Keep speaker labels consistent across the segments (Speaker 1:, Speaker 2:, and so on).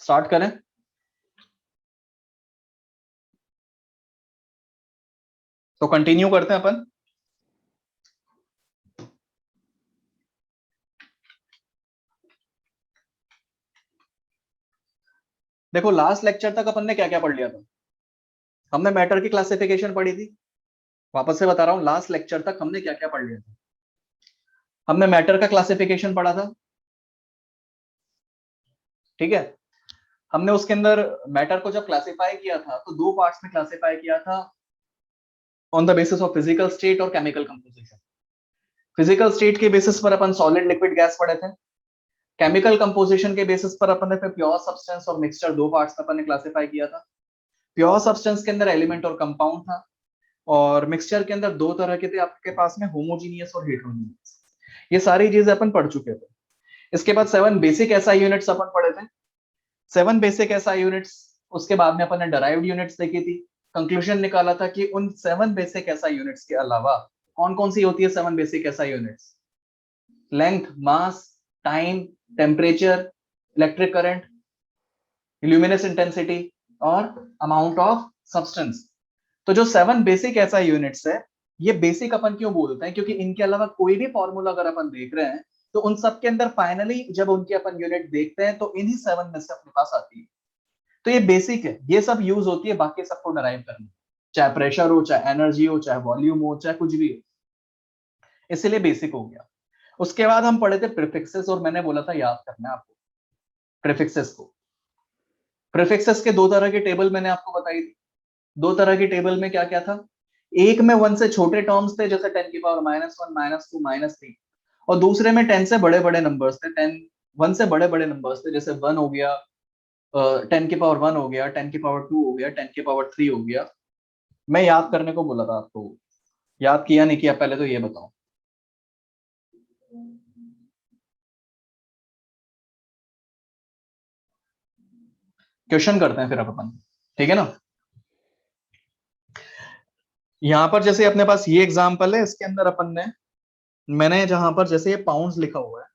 Speaker 1: Start करें। तो continue करते हैं अपन। देखो लास्ट लेक्चर तक अपन ने क्या क्या पढ़ लिया था। हमने मैटर की क्लासिफिकेशन पढ़ी थी। वापस से बता रहा हूं, लास्ट लेक्चर तक हमने क्या क्या पढ़ लिया था। हमने मैटर का क्लासिफिकेशन पढ़ा था, ठीक है। हमने उसके अंदर मैटर को जब क्लासिफाई किया था तो दो पार्ट्स में क्लासिफाई किया था, on the basis of physical state और केमिकल कंपोजिशन। फिजिकल स्टेट के बेसिस पर अपन सॉलिड लिक्विड गैस पढ़े थे। केमिकल कंपोजिशन के बेसिस पर अपन ने फिर प्योर सब्सटेंस और मिक्सचर दो पार्ट्स में अपन ने क्लासिफाई किया था। प्योर सब्सटेंस के अंदर एलिमेंट और कंपाउंड था, और मिक्सचर के अंदर दो तरह के थे आपके पास में, होमोजीनियस और हेट्रोजीनियस। ये सारी चीजें अपन पढ़ चुके थे। इसके बाद 7 बेसिक एसआई यूनिट्स अपन पढ़े थे। 7 बेसिक एसआई यूनिट्स, उसके बाद में अपन ने डराइव्ड यूनिट्स देखी थी। कंक्लूजन निकाला था कि उन 7 बेसिक एसआई यूनिट्स के अलावा कौन कौन सी होती है 7 basic SI units? Length, mass, time, temperature, electric current, luminous intensity और अमाउंट ऑफ सब्सटेंस। तो जो 7 बेसिक एसआई यूनिट्स है, ये बेसिक अपन क्यों बोलते हैं? क्योंकि इनके अलावा कोई भी फॉर्मूला अगर अपन देख रहे हैं तो उन सब के अंदर फाइनली जब उनकी अपन यूनिट देखते हैं तो इन्हीं 7 में से अपने पास आती है। तो ये बेसिक है, ये सब यूज होती है बाकी सबको डराइव करने, चाहे प्रेशर हो, चाहे एनर्जी हो, चाहे वॉल्यूम हो, चाहे कुछ भी हो, इसलिए बेसिक हो गया। उसके बाद हम पढ़े थे प्रीफिक्सेस, और मैंने बोला था याद करना है आपको प्रीफिक्सेस को। प्रीफिक्सेस के दो तरह की टेबल मैंने आपको बताई थी। दो तरह की टेबल में क्या क्या था? एक में 1 से छोटे टर्म्स थे, जैसे 10 की पावर -1, -2, -3, और दूसरे में 10 से बड़े बड़े नंबर्स थे। 1 से बड़े बड़े नंबर्स थे, जैसे 1 हो गया, 10 की पावर 1 हो गया, 10 की पावर 2 हो गया, 10 की पावर 3 हो गया। मैं याद करने को बोला था आपको, याद किया नहीं किया पहले तो ये बताओ। क्वेश्चन करते हैं फिर अब अपन, ठीक है ना। यहां पर जैसे अपने पास ये एग्जांपल है, इसके अंदर अपन ने, मैंने जहां पर जैसे ये पाउंड्स लिखा हुआ है,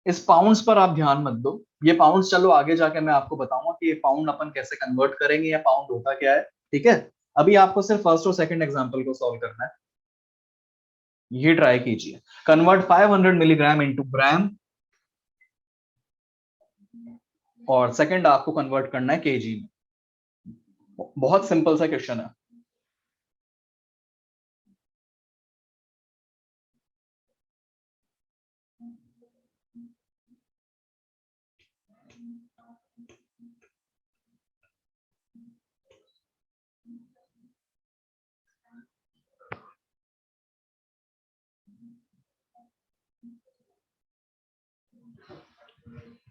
Speaker 1: इस पाउंड्स पर आप ध्यान मत दो। ये पाउंड्स चलो आगे जाके मैं आपको बताऊंगा कि ये पाउंड अपन कैसे कन्वर्ट करेंगे या पाउंड होता क्या है, ठीक है। अभी आपको सिर्फ फर्स्ट और सेकंड एग्जांपल को सॉल्व करना है। ये ट्राई कीजिए, कन्वर्ट 500 मिलीग्राम इनटू ग्राम, और सेकंड आपको कन्वर्ट करना है केजी में। बहुत सिंपल सा क्वेश्चन है।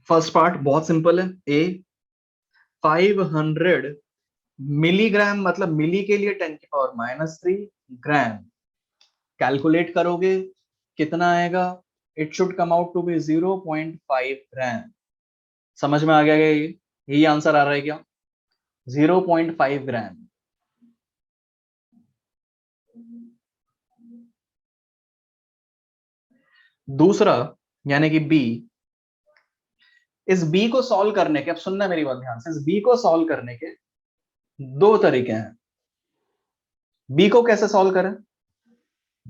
Speaker 1: फर्स्ट पार्ट बहुत सिंपल है। ए 500 मिलीग्राम, मतलब मिली के लिए 10 की पावर -3 ग्राम। कैलकुलेट करोगे कितना आएगा? It should come out to be 0.5 gram. समझ में आ गया क्या? ये यही आंसर आ रहा है क्या? 0.5 ग्राम। दूसरा यानी कि बी, इस बी को सॉल्व करने के, अब सुनना मेरी बात ध्यान से, इस बी को सॉल्व करने के दो तरीके हैं। बी को कैसे सॉल्व करें?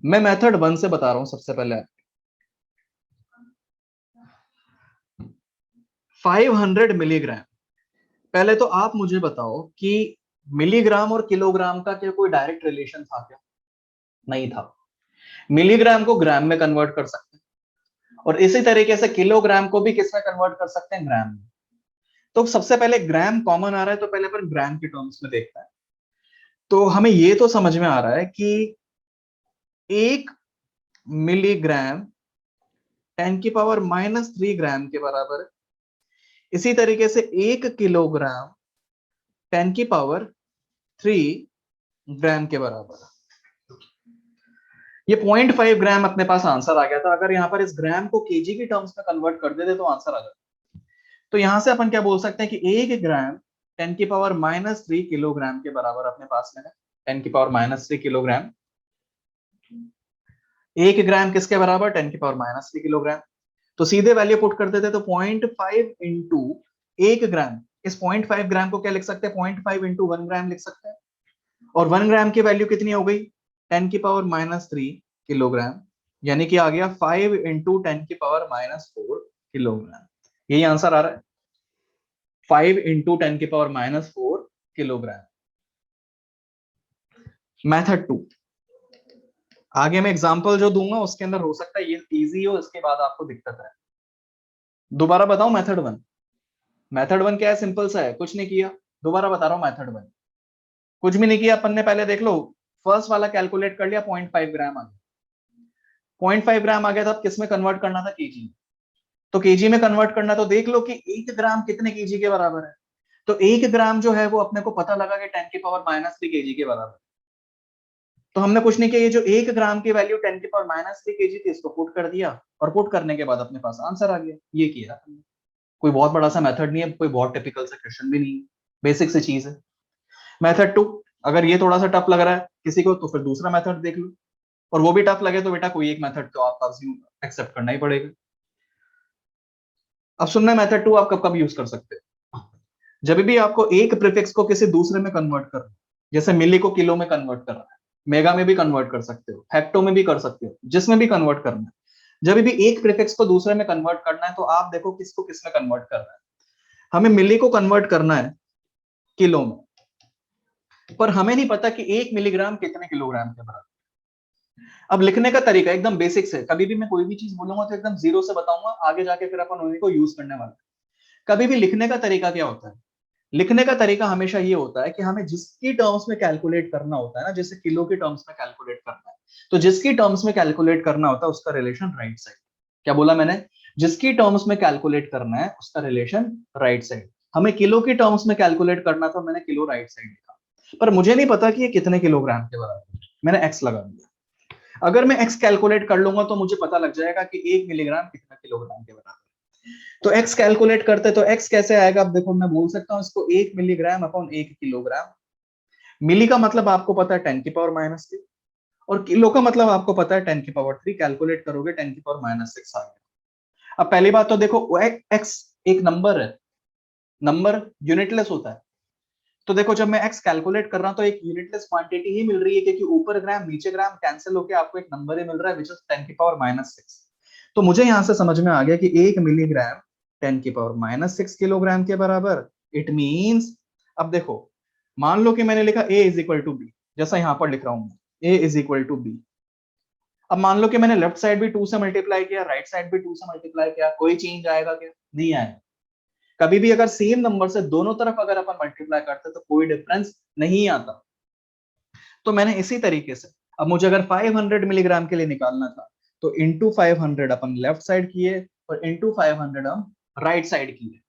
Speaker 1: मैं मेथड 1 से बता रहा हूं। सबसे पहले 500 मिलीग्राम, पहले तो आप मुझे बताओ कि मिलीग्राम और किलोग्राम का क्या कोई डायरेक्ट रिलेशन था क्या? नहीं था। मिलीग्राम को ग्राम में कन्वर्ट कर सकते हैं, और इसी तरीके से किलोग्राम को भी किस में कन्वर्ट कर सकते हैं? ग्राम में। तो सबसे पहले ग्राम कॉमन आ रहा है, तो पहले अपन ग्राम के टर्म्स में देखते हैं। तो हमें ये तो समझ में आ रहा है कि 1 मिलीग्राम 10 की पावर -3 ग्राम के बराबर है। इसी तरीके से 1 किलोग्राम 10 की पावर 3 ग्राम के बराबर है। ये 0.5 ग्राम अपने पास आंसर आ गया था। अगर यहाँ पर इस ग्राम को केजी की टर्म्स में कन्वर्ट कर देते तो आंसर आ जाता। तो यहां से अपन क्या बोल सकते हैं कि 1 ग्राम 10 की पावर -3 किलोग्राम के बराबर अपने पास में है। 10 की पावर -3 किलोग्राम। 1 ग्राम किसके बराबर? 10 की पावर -3 किलोग्राम। तो सीधे वैल्यू पुट कर देते तो 0.5 इंटू 1 ग्राम, इस 0.5 ग्राम को क्या लिख सकते हैं, 0.5 इंटू 1 ग्राम लिख सकते हैं। और 1 ग्राम की वैल्यू कितनी हो गई, 10⁻³ किलोग्राम, यानी कि आ गया 5 इंटू 10⁻⁴ किलोग्राम। यही आंसर आ रहा है, 5 इंटू 10⁻⁴ किलोग्राम। मेथड 2, आगे मैं एग्जांपल जो दूंगा उसके अंदर हो सकता है ये इजी हो, इसके बाद आपको दिक्कत है। दोबारा बताऊं मेथड 1, मेथड 1 क्या है, सिंपल सा है, कुछ नहीं किया। दोबारा बता रहा हूं मेथड 1, कुछ भी नहीं किया अपन ने, पहले देख लो, फर्स्ट वाला कैलकुलेट कर लिया, 0.5 ग्राम आ गया, 0.5 ग्राम आ गया था, अब किस में कन्वर्ट करना था, केजी। तो केजी में कन्वर्ट करना, तो देख लो कि 1 ग्राम कितने केजी के बराबर है। तो 1 ग्राम जो है वो अपने को पता लगा कि 10⁻³ केजी के बराबर। तो हमने कुछ नहीं किया, ये जो 1 ग्राम की वैल्यू 10⁻³ केजी थी, इसको पुट कर दिया, और पुट करने के बाद अपने पास आंसर आ गया। ये किया, कोई बहुत बड़ा सा मेथड नहीं है, कोई बहुत टिपिकल सा क्वेश्चन भी नहीं है, बेसिक सी चीज है। मेथड 2, अगर ये थोड़ा सा टफ लग रहा है किसी को तो फिर दूसरा मेथड देख लो, और वो भी टफ लगे तो बेटा कोई एक मेथड तो आपका एक्सेप्ट करना ही पड़ेगा। अब सुनना, मेथड 2 आप कब कब यूज कर सकते हो, जब भी आपको एक प्रीफिक्स को किसी दूसरे में कन्वर्ट करना, जैसे मिली को किलो में कन्वर्ट करना है, मेगा में भी कन्वर्ट कर सकते हो, हेक्टो में भी कर सकते हो, जिसमें भी कन्वर्ट करना है, जब भी एक प्रीफिक्स को दूसरे में कन्वर्ट करना है तो आप देखो किसको किस में कन्वर्ट करना है। हमें मिली को कन्वर्ट करना है किलो में, पर हमें नहीं पता कि 1 मिलीग्राम कितने किलोग्राम के बराबर। अब लिखने का तरीका एकदम बेसिक से, कभी भी मैं कोई भी चीज बोलूंगा तो एकदम जीरो से बताऊंगा, आगे जाके फिर अपन उन्हीं को यूज करने वाले हैं। कभी भी लिखने का तरीका क्या होता है, लिखने का तरीका हमेशा ये होता है कि हमें जिसकी टर्म्स में कैलकुलेट करना होता है ना, जैसे किलो के टर्म्स में कैलकुलेट करना है, तो जिसकी टर्म्स में कैलकुलेट करना होता है उसका रिलेशन राइट साइड। क्या बोला मैंने, जिसकी टर्म्स में कैलकुलेट करना है उसका रिलेशन राइट साइड। हमें किलो की टर्म्स में कैलकुलेट करना था, मैंने किलो राइट साइड लिखा, पर मुझे नहीं पता कि ये कितने किलोग्राम के बराबर है, मैंने एक्स लगा दिया। अगर मैं एक्स कैलकुलेट कर लूंगा तो मुझे पता लग जाएगा कि 1 मिलीग्राम कितना किलोग्राम के बराबर है। तो एक्स कैलकुलेट करते तो एक्स कैसे आएगा, अब देखो मैं बोल सकता हूँ इसको 1 मिलीग्राम अपॉन 1 किलोग्राम। मिली का मतलब आपको पता है 10⁻⁻3, और किलो का मतलब आपको पता है 10⁻3, कैलकुलेट करोगे 10⁻⁶ आ गया। अब पहली बात तो देखो, एक्स एक नंबर है, नंबर यूनिटलेस होता है, तो देखो जब मैं एक्स कैलकुलेट कर रहा हूं तो एक यूनिटलेस क्वांटिटी ही मिल रही है, क्योंकि ऊपर ग्राम नीचे ग्राम कैंसिल होकर आपको एक नंबर ही मिल रहा है, विच इज 10⁻⁻6। तो मुझे यहां से समझ में आ गया कि 1 मिलीग्राम 10⁻⁻6 किलोग्राम के बराबर। इट मींस, अब देखो, मान लो कि मैंने लिखा a is equal to b, जैसा यहां पर लिख रहा हूं, a is equal to b. अब मान लो कि मैंने लेफ्ट साइड भी 2 से मल्टीप्लाई किया, राइट साइड भी 2 से मल्टीप्लाई किया, कोई चेंज आएगा क्या, नहीं आएगा। कभी भी अगर सेम नंबर से दोनों तरफ अगर अपन मल्टीप्लाई करते तो कोई डिफरेंस नहीं आता। तो मैंने इसी तरीके से, अब मुझे अगर 500 मिलीग्राम के लिए निकालना था, तो इंटू 500 अपन लेफ्ट साइड किए, और इंटू 500 हम राइट साइड किए।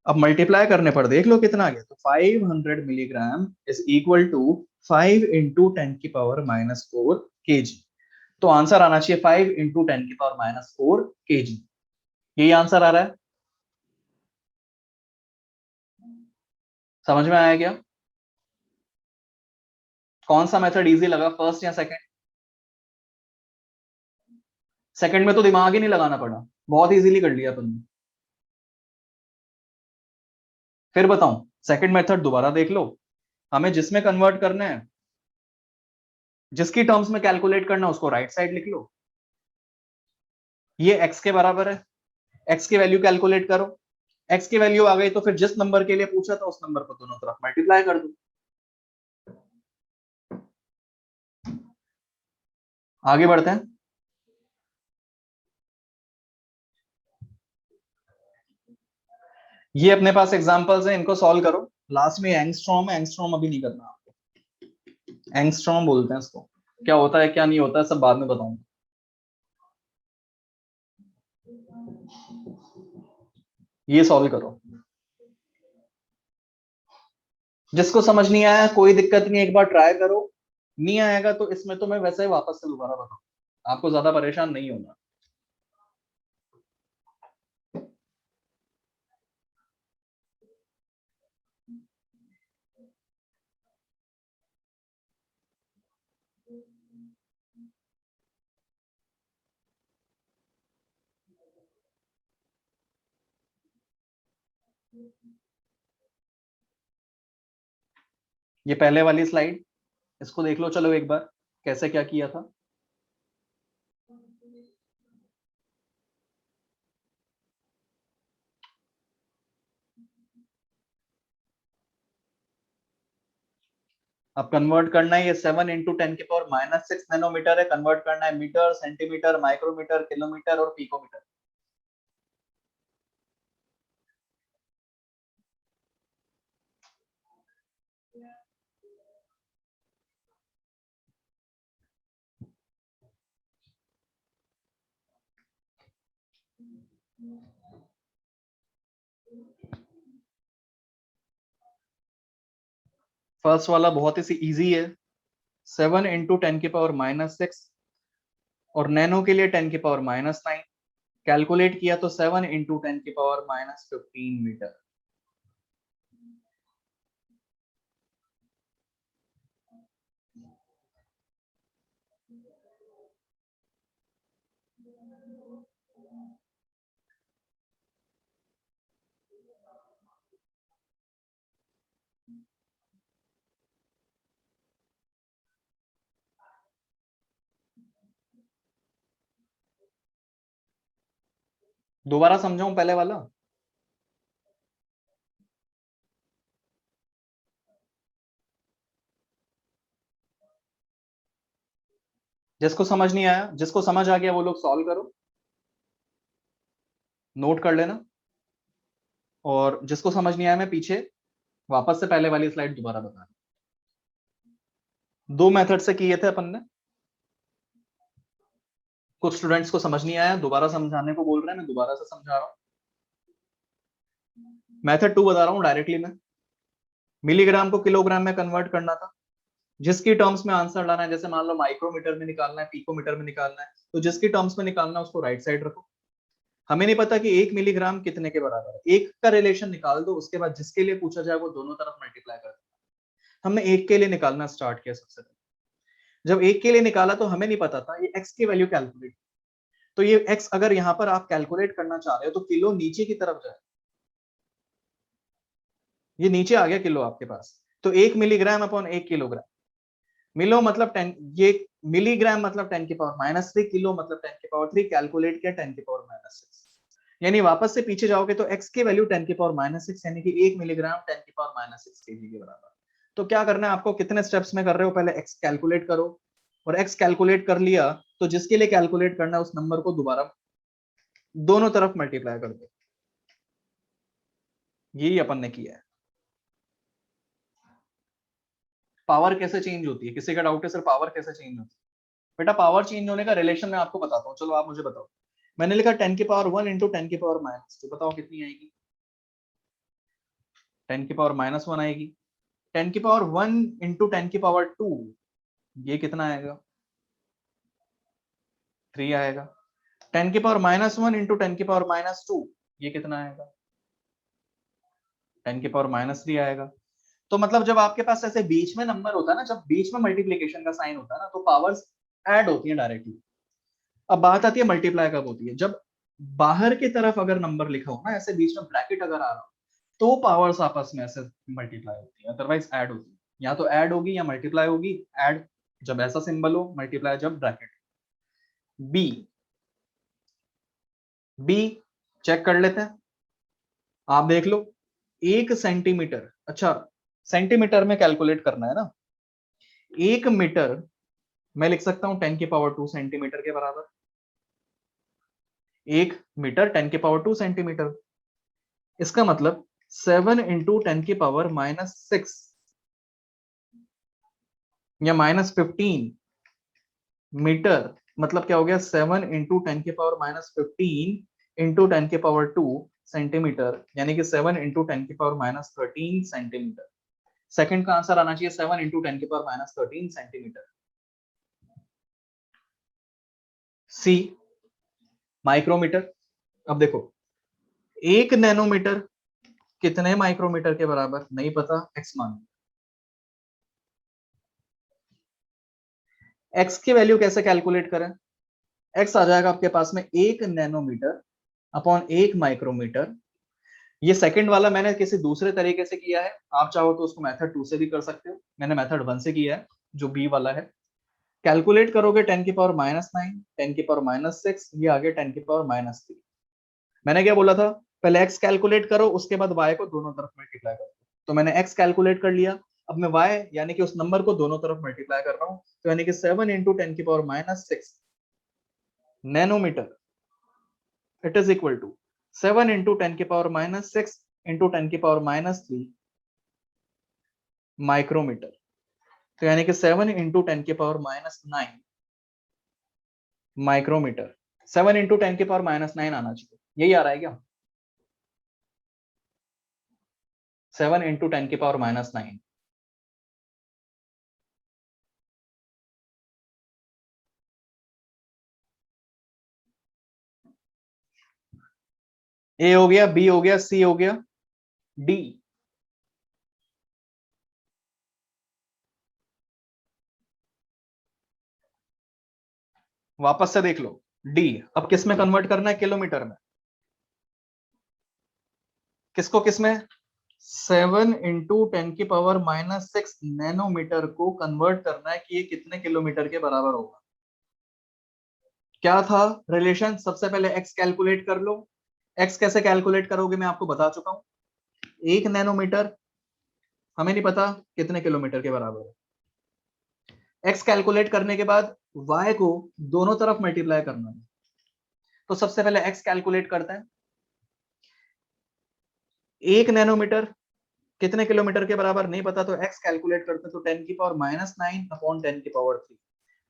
Speaker 1: अब मल्टीप्लाई करने पर देख लो कितना आ गया, तो 500 milligram is equal to 5 into 10⁻⁴ KG. तो आंसर आना चाहिए 5 इंटू 10⁻⁴ केजी। यही आंसर आ रहा है, समझ में आया क्या, कौन सा मेथड इजी लगा, फर्स्ट या सेकंड? सेकंड में तो दिमाग ही नहीं लगाना पड़ा, बहुत इजीली कर लिया तुमने। फिर बताऊं, सेकंड मेथड दोबारा देख लो, हमें जिसमें कन्वर्ट करना है, जिसकी टर्म्स में कैलकुलेट करना है, उसको राइट साइड लिख लो। ये x के बराबर है, x की वैल्यू कैलकुलेट करो, x की वैल्यू आ गई तो फिर जिस नंबर के लिए पूछा था उस नंबर को दोनों तरफ मल्टीप्लाई कर दो। आगे बढ़ते हैं, ये अपने पास एग्जांपल्स हैं, इनको सॉल्व करो। लास्ट में एंगस्ट्रॉम है, एंगस्ट्रॉम अभी नहीं करना आपको, एंगस्ट्रॉम बोलते हैं इसको, क्या होता है क्या नहीं होता है सब बाद में बताऊंगा। ये सॉल्व करो, जिसको समझ नहीं आया कोई दिक्कत नहीं, एक बार ट्राई करो, नहीं आएगा तो इसमें तो मैं वैसे ही वापस से दोबारा बताऊं, आपको ज्यादा परेशान नहीं होना। ये पहले वाली स्लाइड, इसको देख लो चलो एक बार, कैसे क्या किया था। अब कन्वर्ट करना है, ये 7 इंटू 10⁻⁻6 नैनोमीटर है, कन्वर्ट करना है मीटर, सेंटीमीटर, माइक्रोमीटर, किलोमीटर और पिकोमीटर। फर्स्ट वाला बहुत ही इजी है, 7 इंटू 10⁻⁻6 और नैनो के लिए 10⁻⁻9। कैलकुलेट किया तो 7 इंटू 10⁻⁻15 मीटर। दोबारा समझाऊं पहले वाला? जिसको समझ नहीं आया, जिसको समझ आ गया वो लोग सॉल्व करो, नोट कर लेना। और जिसको समझ नहीं आया मैं पीछे वापस से पहले वाली स्लाइड दोबारा बता। दो मेथड से किए थे अपन ने। कुछ स्टूडेंट्स को समझ नहीं आया, दोबारा समझाने को बोल रहे हैं, मैं दोबारा से समझा रहा हूं। मेथड 2 बता रहा हूं डायरेक्टली मैं। मिलीग्राम को किलोग्राम में कन्वर्ट करना था, जिसकी टर्म्स में आंसर लाना है, जैसे मान लो माइक्रोमीटर में निकालना है, पिकोमीटर में निकालना है, तो जिसकी टर्म्स में निकालना है उसको राइट साइड रखो। हमें नहीं पता कि 1 मिलीग्राम कितने के बराबर है, एक का रिलेशन निकाल दो, उसके बाद जिसके लिए पूछा जाए वो दोनों तरफ मल्टीप्लाई कर दो। हमने एक के लिए निकालना स्टार्ट किया सबसे पहले। जब एक के लिए निकाला तो हमें नहीं पता था ये एक्स की वैल्यू कैलकुलेट, तो ये एक्स अगर यहाँ पर आप कैलकुलेट करना चाह रहे हो तो किलो नीचे की तरफ जाए, ये नीचे आ गया किलो आपके पास, तो 1 मिलीग्राम अपॉन 1 किलोग्राम। मिलो मतलब 10, ये मिलीग्राम मतलब 10⁻⁻3, किलो मतलब 10⁻3, कैलकुलेट किया 10⁻⁻6। यानी वापस से पीछे जाओगे तो x की वैल्यू 10⁻⁻6 यानी कि 1 मिलीग्राम 10⁻⁻6 केजी के बराबर। तो क्या करना है आपको, कितने स्टेप्स में कर रहे हो, पहले x कैलकुलेट करो, और x कैलकुलेट कर लिया तो जिसके लिए कैलकुलेट करना है उस नंबर को दोबारा दोनों तरफ मल्टीप्लाई कर दो। यही अपन ने किया है। पावर कैसे चेंज होती है, किसी का डाउट है सर पावर कैसे चेंज होती है? बेटा पावर चेंज होने का रिलेशन मैं आपको बताता हूँ, चलो आप मुझे बताओ। मैंने लिखा 10⁻1 इंटू 10⁻⁻2, बताओ कितनी आएगी? 10⁻⁻1 आएगी। 10⁻1 इंटू 10⁻2, ये कितना आएगा? 3 आएगा। 10⁻1 इंटू 10⁻2, ये कितना आएगा? 10⁻3 आएगा। तो मतलब जब आपके पास ऐसे बीच में नंबर होता है ना, जब बीच में मल्टीप्लीकेशन का साइन होता है ना, तो पावर्स ऐड होती है डायरेक्टली। अब बात आती है मल्टीप्लाई कब होती है, जब बाहर की तरफ अगर नंबर लिखा हो ना, ऐसे बीच में ब्रैकेट अगर आ रहा हो, तो पावर्स आपस में ऐसे मल्टीप्लाई होती है, अदरवाइज ऐड होती है। या तो ऐड होगी या मल्टीप्लाई होगी। ऐड जब ऐसा सिंबल हो, मल्टीप्लाई जब ब्रैकेट। बी, बी चेक कर लेते हैं, आप देख लो। 1 सेंटीमीटर, अच्छा सेंटीमीटर में कैलकुलेट करना है ना। 1 मीटर मैं लिख सकता हूं 10⁻2 सेंटीमीटर के बराबर। 1 मीटर 10⁻2 सेंटीमीटर, इसका मतलब 7 इंटू 10⁻⁻6 या -15 मीटर, मतलब क्या हो गया, 7 इंटू 10⁻15 इंटू 10⁻2 सेंटीमीटर, यानी कि 7 इंटू 10⁻13 सेंटीमीटर। सेकंड का आंसर आना चाहिए 7 इंटू 10⁻13 सेंटीमीटर। सी, माइक्रोमीटर। अब देखो 1 नैनोमीटर कितने माइक्रोमीटर के बराबर, नहीं पता, एक्स मान। एक्स की वैल्यू कैसे कैलकुलेट करें? एक्स आ जाएगा आपके पास में 1 नैनोमीटर अपॉन 1 माइक्रोमीटर, ये सेकंड वाला मैंने किसी दूसरे तरीके से किया है, आप चाहो तो उसको मेथड 2 से भी कर सकते हो, मैंने मेथड 1 से किया है जो बी वाला है। कैलकुलेट करोगे 10 की पावर -9, 10 की पावर -6, ये आ गया 10 की पावर -3। मैंने क्या बोला था, पहले x कैलकुलेट करो, उसके बाद y को दोनों तरफ मल्टीप्लाई करो। तो मैंने x कैलकुलेट कर लिया, अब मैं y यानी कि उस नंबर को दोनों तरफ मल्टीप्लाई कर रहा हूँ, तो यानी कि 7 इंटू 10 की power -6 nanometre, it is equal to 7 into 10 की पावर -6 इंटू 10 की पावर -3 माइक्रोमीटर। तो यानी कि 7 इंटू 10 की पावर -9 माइक्रोमीटर। 7 इंटू 10 की पावर -9 आना चाहिए, यही आ रहा है क्या? 7 इंटू 10 की पावर -9। ए हो गया, बी हो गया, सी हो गया, डी। वापस से देख लो, डी अब किस में कन्वर्ट करना है? किलोमीटर में। किसको किस में? 7 इंटू 10 की पावर -6 नैनोमीटर को कन्वर्ट करना है कि ये कितने किलोमीटर के बराबर होगा। क्या था रिलेशन? सबसे पहले एक्स कैलकुलेट कर लो। एक्स कैसे कैलकुलेट करोगे मैं आपको बता चुका हूं। 1 नैनोमीटर हमें नहीं पता कितने किलोमीटर के बराबर है। एक्स कैलकुलेट करने के बाद वाई को दोनों तरफ मल्टीप्लाई करना है। तो सबसे पहले एक्स कैलकुलेट करते हैं। 1 नैनोमीटर कितने किलोमीटर के बराबर नहीं पता, तो एक्स कैलकुलेट करते हैं, तो 10 की पावर -9 अपॉन 10 की पावर 3।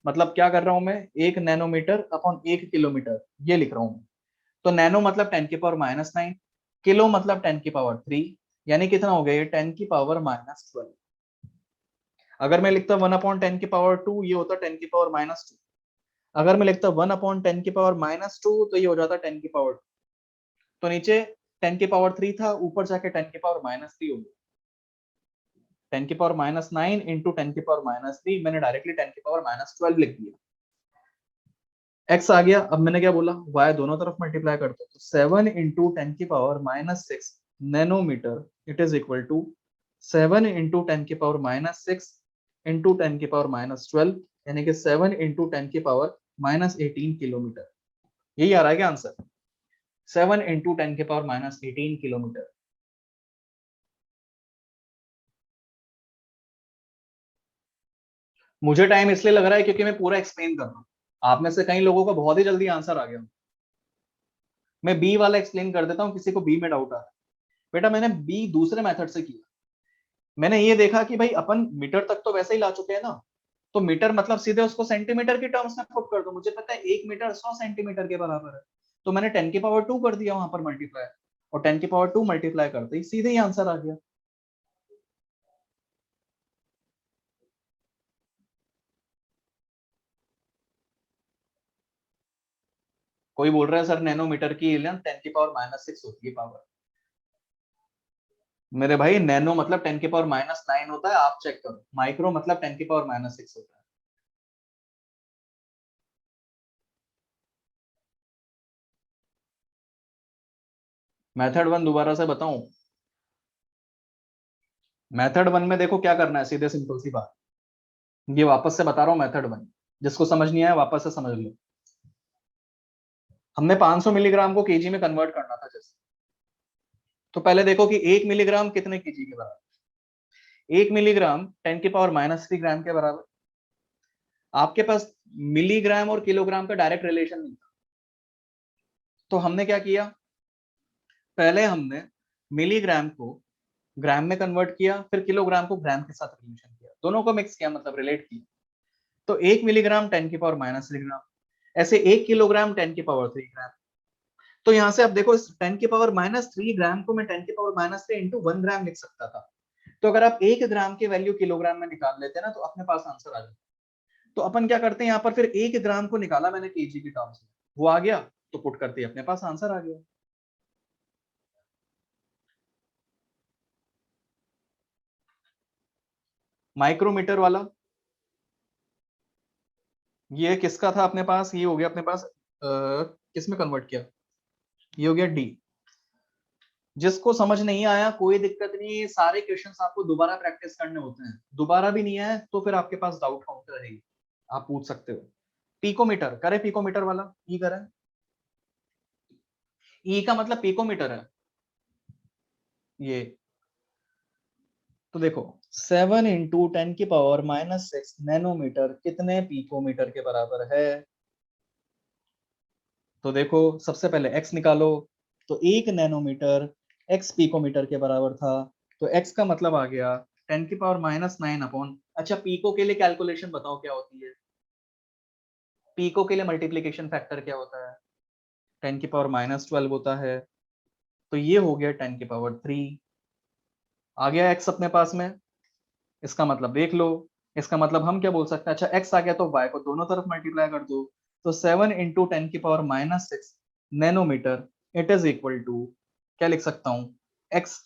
Speaker 1: मतलब क्या कर रहा हूं मैं, 1 नैनोमीटर अपॉन 1 किलोमीटर ये लिख रहा हूं। तो नैनो मतलब 10 की पावर -9, किलो मतलब 10 की पावर 3, यानी कितना हो गया ये 10 की पावर -12। अगर मैं लिखता 1/10 की पावर 2, ये होता 10 की पावर -2। अगर मैं लिखता 1/10 की पावर -2, तो ये हो जाता 10 की पावर 2। तो नीचे 10 की पावर 3 था, ऊपर जाके 10 की पावर -3 हो गया। 10 की पावर -9 इंटू 10 की पावर -3, मैंने डायरेक्टली 10 की पावर -12 लिख दिया। x आ गया, अब मैंने क्या बोला, y दोनों तरफ मल्टीप्लाई करते हो, तो 7 इंटू 10 की power -6 nanometre, it is equal to 7 into 10 की पावर -6 इंटू 10 की पावर -12, यानी कि 7 इंटू 10 की पावर -18 किलोमीटर। यही आ रहा है क्या आंसर? 7 इंटू 10 की पावर -18 किलोमीटर। मुझे टाइम इसलिए लग रहा है क्योंकि मैं पूरा एक्सप्लेन कर रहा हूँ। आप में से कई लोगों को बहुत ही जल्दी आंसर आ गया। मैं बी वाला एक्सप्लेन कर देता हूँ, किसी को बी में डाउट आ रहा है। बेटा मैंने बी दूसरे मेथड से किया। मैंने ये देखा कि भाई अपन मीटर तक तो वैसे ही ला चुके हैं ना, तो मीटर मतलब सीधे उसको सेंटीमीटर की टर्म्स में पुट कर दो। मुझे पता है 1 मीटर 100 सेंटीमीटर के बराबर है, तो मैंने 10 की पावर 2 कर दिया वहां पर मल्टीप्लाई, और 10 की पावर 2 मल्टीप्लाई करते ही सीधे ही आंसर आ गया। कोई बोल रहा है सर नैनोमीटर की लेंथ 10 की पावर -6 होती है पावर। मेरे भाई नैनो मतलब 10 की पावर -9 होता है, आप चेक करो। माइक्रो मतलब 10 की पावर -6 होता है। मेथड 1 दोबारा से बताऊं? मेथड 1 में देखो क्या करना है, सीधे सिंपल सी बात। ये वापस से बता रहा हूँ मेथड 1, जिसको समझ नहीं आया वापस से समझ लो। हमने 500 मिलीग्राम को केजी में कन्वर्ट करना था जैसे, तो पहले देखो कि 1 मिलीग्राम कितने केजी के बराबर। 1 मिलीग्राम 10 की पावर -3 ग्राम के बराबर। आपके पास मिलीग्राम और किलोग्राम का डायरेक्ट रिलेशन नहीं था, तो हमने क्या किया, पहले हमने मिलीग्राम को ग्राम में कन्वर्ट किया, फिर किलोग्राम को ग्राम के साथ रिलेशन किया, दोनों को मिक्स किया, मतलब रिलेट किया। तो 1 मिलीग्राम 10 की पावर -3 ग्राम, ऐसे 1 किलोग्राम 10 की पावर 3 ग्राम। तो यहां से आप देखो, इस 10 की पावर -3 ग्राम को मैं 10 की पावर -3 इंटू 1 ग्राम लिख सकता था। तो अगर आप 1 ग्राम की वैल्यू किलोग्राम में निकाल लेते हैं ना, तो अपने पास आंसर आ जाता। तो अपन क्या करते हैं, यहाँ पर फिर 1 ग्राम को निकाला मैंने केजी की टर्म्स में, वो आ गया, तो पुट करते ही अपने पास आंसर आ गया। माइक्रोमीटर वाला ये किसका था अपने पास? ये हो गया अपने पास किस में कन्वर्ट किया, ये हो गया डी। जिसको समझ नहीं आया कोई दिक्कत नहीं है, सारे क्वेश्चंस आपको दोबारा प्रैक्टिस करने होते हैं। दोबारा भी नहीं आया तो फिर आपके पास डाउट काउंटर है, आप पूछ सकते हो। पिकोमीटर करे, पिकोमीटर वाला ई करें, ई का मतलब पिकोमीटर है ये। तो देखो 7 इंटू 10⁻⁻6 नैनोमीटर कितने पिकोमीटर के बराबर है। तो देखो सबसे पहले x निकालो, तो 1 नैनोमीटर x पिकोमीटर के बराबर था, तो x का मतलब आ गया 10⁻⁻9 अपॉन, अच्छा पिको के लिए कैलकुलेशन बताओ क्या होती है, पिको के लिए मल्टीप्लीकेशन फैक्टर क्या होता है, 10⁻12 होता है, तो ये हो गया 10⁻3। आ गया x अपने पास में, इसका मतलब देख लो, इसका मतलब हम क्या बोल सकते हैं, अच्छा x आ गया तो y को दोनों तरफ मल्टीप्लाई कर दो, तो 7 into 10⁻6 nanometre it is equal to, क्या लिख सकता हूं, x,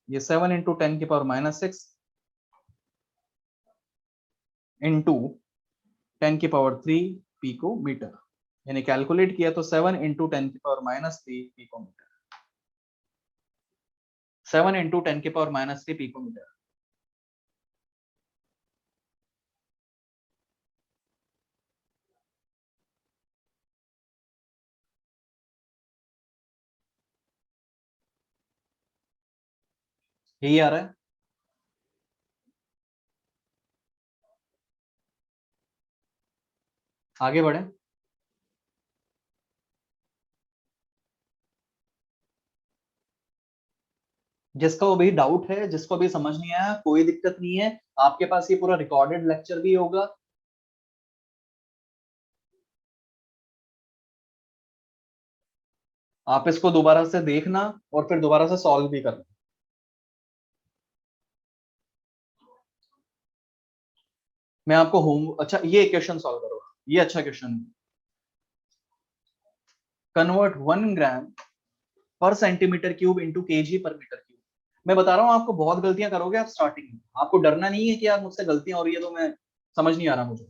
Speaker 1: ये 7 इंटू 10⁻6 इंटू 10⁻3 पिकोमीटर, यानी कैलकुलेट किया तो 7 इंटू 10⁻3 पिकोमीटर, 7 इंटू 10⁻3 पिकोमीटर। यही आ रहा है। आगे बढ़े, जिसको भी डाउट है, जिसको भी समझ नहीं आया कोई दिक्कत नहीं है, आपके पास ये पूरा रिकॉर्डेड लेक्चर भी होगा। आप इसको दोबारा से देखना और फिर दोबारा से सॉल्व भी करना। मैं आपको होम, अच्छा ये क्वेश्चन सॉल्व करो, ये अच्छा क्वेश्चन है। कन्वर्ट 1 ग्राम पर सेंटीमीटर क्यूब इंटू केजी पर मीटर क्यूब। मैं बता रहा हूं आपको बहुत गलतियां करोगे आप स्टार्टिंग में, आपको डरना नहीं है कि यार मुझसे गलतियां हो रही है तो मैं समझ नहीं आ रहा मुझे।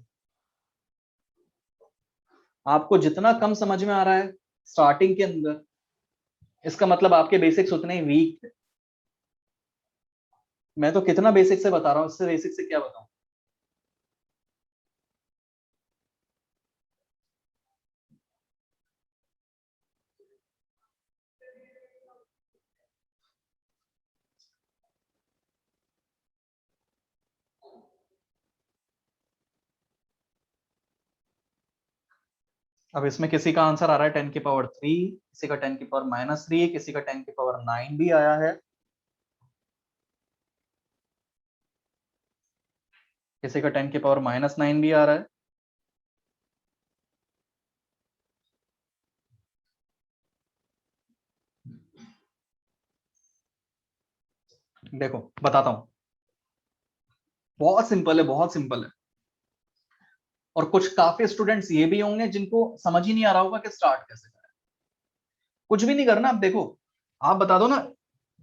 Speaker 1: आपको जितना कम समझ में आ रहा है स्टार्टिंग के अंदर, इसका मतलब आपके बेसिक्स उतने ही वीक थे। मैं तो कितना बेसिक से बता रहा हूं, इससे बेसिक से क्या बताऊं। अब इसमें किसी का आंसर आ रहा है 10⁻3, किसी का 10⁻3, किसी का 10⁻9 भी आया है, किसी का 10⁻9 भी आ रहा है। देखो बताता हूं, बहुत सिंपल है, बहुत सिंपल है। और कुछ काफी स्टूडेंट्स ये भी होंगे जिनको समझ ही नहीं आ रहा होगा कि स्टार्ट कैसे करें। कुछ भी नहीं करना, आप देखो, आप बता दो ना।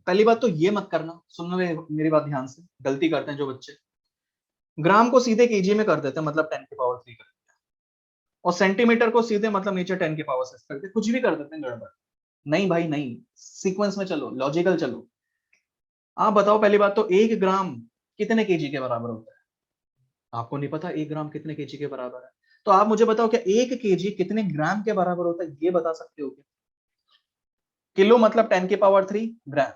Speaker 1: पहली बात तो ये मत करना, सुनना मेरी बात ध्यान से, गलती करते हैं जो बच्चे, ग्राम को सीधे केजी में कर देते हैं, मतलब 10⁻3 कर, और सेंटीमीटर को सीधे मतलब नीचे 10⁻6 करते, कुछ भी कर देते हैं गड़बड़। नहीं भाई नहीं, सीक्वेंस में चलो, लॉजिकल चलो। आप बताओ पहली बात तो 1 ग्राम कितने केजी के बराबर होता है, आपको नहीं पता 1 ग्राम कितने केजी के बराबर है, तो आप मुझे बताओ क्या 1 केजी कितने ग्राम के बराबर होता है, ये बता सकते हो क्या। किलो मतलब 10⁻3 ग्राम,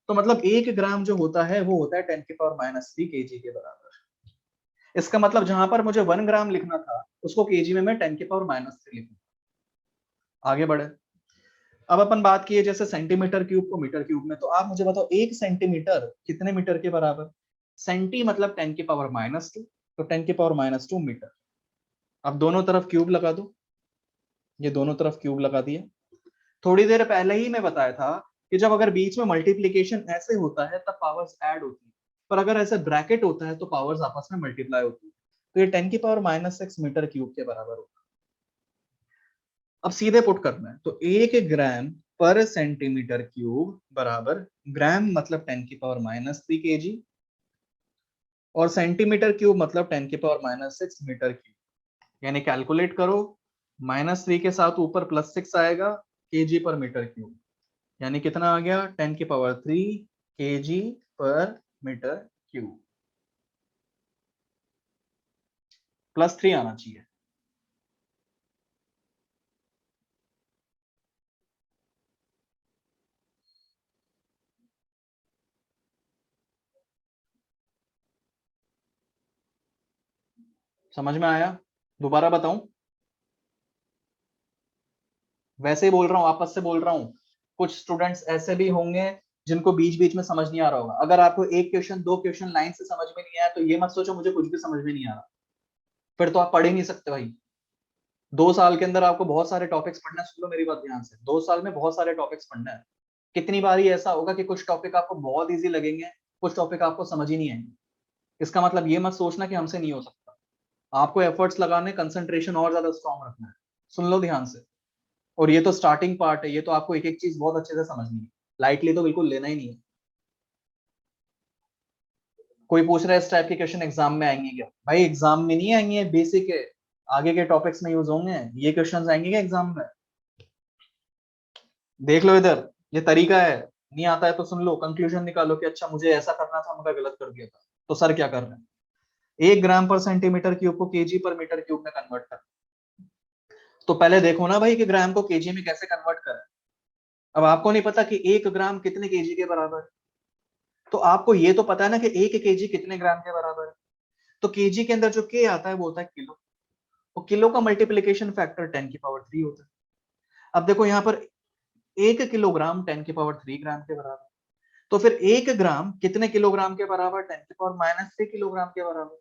Speaker 1: तो मतलब 1 ग्राम जो होता है वो होता है 10⁻3 केजी के बराबर। इसका मतलब जहां पर मुझे 1 ग्राम लिखना था उसको केजी में मैं 10⁻3 लिखूंगा। आगे बढ़े, अब अपन बात किए जैसे सेंटीमीटर क्यूब को मीटर क्यूब में, तो आप मुझे बताओ 1 सेंटीमीटर कितने मीटर के बराबर। सेंटी मतलब 10⁻2, तो 10⁻2 मीटर। अब दोनों तरफ क्यूब लगा दो, ये दोनों तरफ क्यूब लगा दिए। थोड़ी देर पहले ही मैं बताया था कि जब अगर बीच में मल्टीप्लीकेशन ऐसे होता है तब पावर्स ऐड होती है, पर अगर ऐसे ब्रैकेट होता है तो पावर्स आपस में मल्टीप्लाई होती है, तो ये 10⁻6 मीटर क्यूब के बराबर होगा। अब सीधे पुट करना है, तो 1 ग्राम पर सेंटीमीटर क्यूब बराबर, ग्राम मतलब 10⁻3 केजी, और सेंटीमीटर क्यूब मतलब 10⁻6 मीटर क्यूब, यानी कैलकुलेट करो, -3 के साथ ऊपर +6 आएगा केजी पर मीटर क्यूब। यानी कितना आ गया 10⁻³ kg/m³, +3 आना चाहिए। समझ में आया? दोबारा बताऊं? वैसे ही बोल रहा हूँ, आपस से बोल रहा हूँ। कुछ स्टूडेंट्स ऐसे भी होंगे जिनको बीच बीच में समझ नहीं आ रहा होगा। अगर आपको एक क्वेश्चन, दो क्वेश्चन लाइन से समझ में नहीं आया तो ये मत सोचो मुझे कुछ भी समझ में नहीं आ रहा, फिर तो आप पढ़ ही नहीं सकते भाई। 2 साल के अंदर आपको बहुत सारे टॉपिक्स पढ़ना है। सुन लो मेरी बात ध्यान से, 2 साल में बहुत सारे टॉपिक्स पढ़ना है। कितनी बार ही ऐसा होगा कि कुछ टॉपिक आपको बहुत इजी लगेंगे, कुछ टॉपिक आपको समझ ही नहीं आएंगे। इसका मतलब ये मत सोचना कि हमसे नहीं हो सकता। आपको एफर्ट्स लगाने, कंसंट्रेशन और ज्यादा स्ट्रॉन्ग रखना है। सुन लो ध्यान से। और ये तो स्टार्टिंग पार्ट है, ये तो आपको एक एक चीज बहुत अच्छे से समझनी है, लाइटली तो बिल्कुल लेना ही नहीं है। कोई पूछ रहा है इस टाइप के क्वेश्चन एग्जाम में आएंगे क्या? भाई एग्जाम में नहीं आएंगे, बेसिक है, आगे के टॉपिक्स में यूज होंगे। ये क्वेश्चंस आएंगे क्या एग्जाम में? देख लो इधर, ये तरीका है। नहीं आता है तो सुन लो, कंक्लूजन निकालो कि अच्छा मुझे ऐसा करना था मगर गलत कर दिया था, तो सर क्या कर रहे हैं। 1 ग्राम/सेंटीमीटर क्यूब को kg/m³ में कन्वर्ट कर। तो पहले देखो ना भाई कि ग्राम को केजी में कैसे कन्वर्ट करें। अब आपको नहीं पता कि 1 ग्राम कितने केजी के बराबर है, तो आपको ये तो पता है ना कि 1 केजी कितने ग्राम के बराबर है। तो केजी के अंदर जो के आता है वो होता है किलो, और किलो का मल्टीप्लीकेशन फैक्टर 10⁻³ होता है। अब देखो यहाँ पर 1 किलोग्राम 10⁻³ के बराबर, तो फिर 1 ग्राम कितने किलोग्राम के बराबर? 10⁻³ किलोग्राम के बराबर।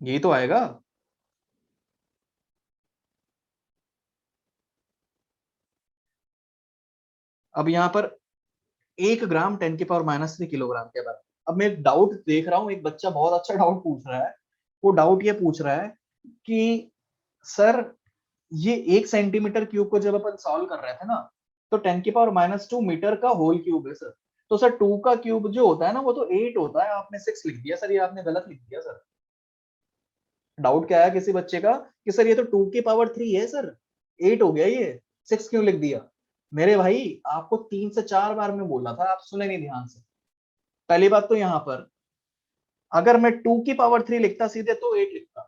Speaker 1: यही तो आएगा। अब यहाँ पर 1 ग्राम 10⁻³ किलोग्राम के बराबर। अब मैं एक डाउट देख रहा हूँ, एक बच्चा बहुत अच्छा डाउट पूछ रहा है। वो डाउट ये पूछ रहा है कि सर ये 1 सेंटीमीटर क्यूब को जब अपन सॉल्व कर रहे थे ना, तो 10⁻² मीटर का होल क्यूब है सर। तो सर 2 का क्यूब जो होता है ना वो तो 8 होता है, आपने 6 लिख दिया सर, ये आपने गलत लिख दिया सर। डाउट क्या है किसी बच्चे का कि सर ये तो 2⁻³ है सर, 8 हो गया, ये 6 क्यों लिख दिया? मेरे भाई आपको 3 से 4 बार में बोला था, आप सुने नहीं ध्यान से। पहली बात तो यहाँ पर अगर मैं 2⁻³ लिखता सीधे तो 8 लिखता।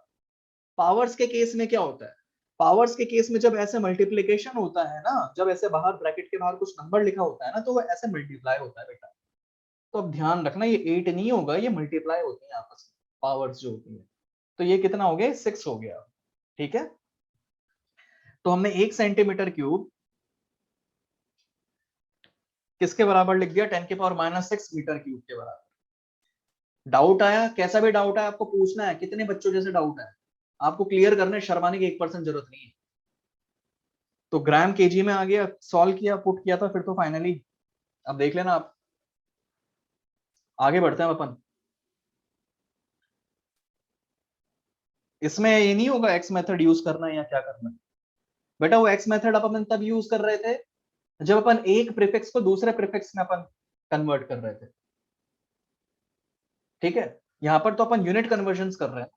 Speaker 1: पावर्स के केस में क्या होता है, पावर्स के केस में जब ऐसे मल्टीप्लीकेशन होता है ना, जब ऐसे बाहर ब्रैकेट के बाहर कुछ नंबर लिखा होता है ना, तो वो ऐसे मल्टीप्लाई होता है बेटा। तो अब ध्यान रखना, ये 8 नहीं होगा, ये मल्टीप्लाई होती है आपस में पावर्स जो होती है। तो ये कितना हो गया? 6 हो गया। ठीक है, तो हमने 1 सेंटीमीटर क्यूब किसके बराबर लिख दिया? 10⁻⁻6 मीटर क्यूब के बराबर। डाउट आया? कैसा भी डाउट है आपको पूछना है, कितने बच्चों जैसे डाउट है आपको क्लियर करने, शर्माने की 1% जरूरत नहीं है। तो ग्राम केजी में आ गया, सॉल्व किया, पुट किया था, फिर तो फाइनली अब देख लेना आप। आगे बढ़ते हैं अपन। इसमें ये नहीं होगा एक्स मेथड यूज करना है या क्या करना है। बेटा वो एक्स मेथड अपन तब यूज कर रहे थे जब अपन एक प्रीफिक्स को दूसरे प्रीफिक्स में अपन कन्वर्ट कर रहे थे। ठीक है, यहां पर तो अपन यूनिट कन्वर्जन कर रहे हैं।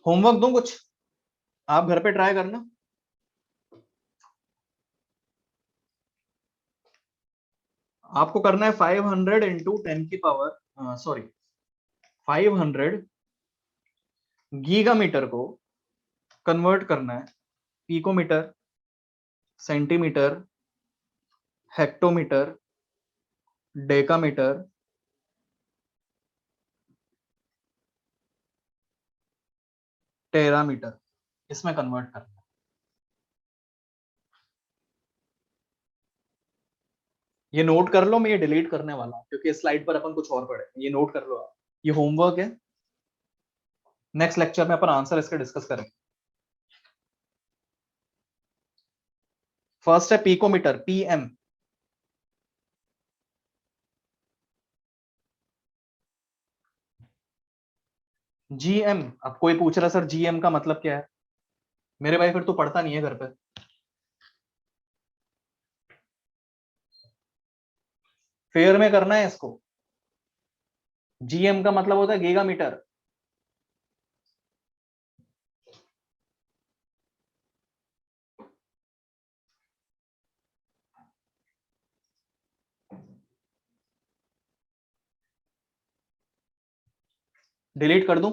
Speaker 1: होमवर्क दूं कुछ, आप घर पे ट्राई करना। आपको करना है 500 इंटू 10⁻, सॉरी 500 गीगामीटर को कन्वर्ट करना है पिकोमीटर, सेंटीमीटर, हेक्टोमीटर, डेकामीटर, टेरामीटर, इसमें कन्वर्ट करना है। ये नोट कर लो, मैं ये डिलीट करने वाला हूं क्योंकि इस स्लाइड पर अपन कुछ और पढ़े। ये नोट कर लो आप, ये होमवर्क है। नेक्स्ट लेक्चर में अपन आंसर इसके डिस्कस करेंगे। फर्स्ट है पिकोमीटर, पीएम। जीएम, अब कोई पूछ रहा है सर जीएम का मतलब क्या है? मेरे भाई फिर तो पढ़ता नहीं है घर पे। फेयर में करना है इसको। जीएम का मतलब होता है गीगा मीटर। डिलीट कर दूं।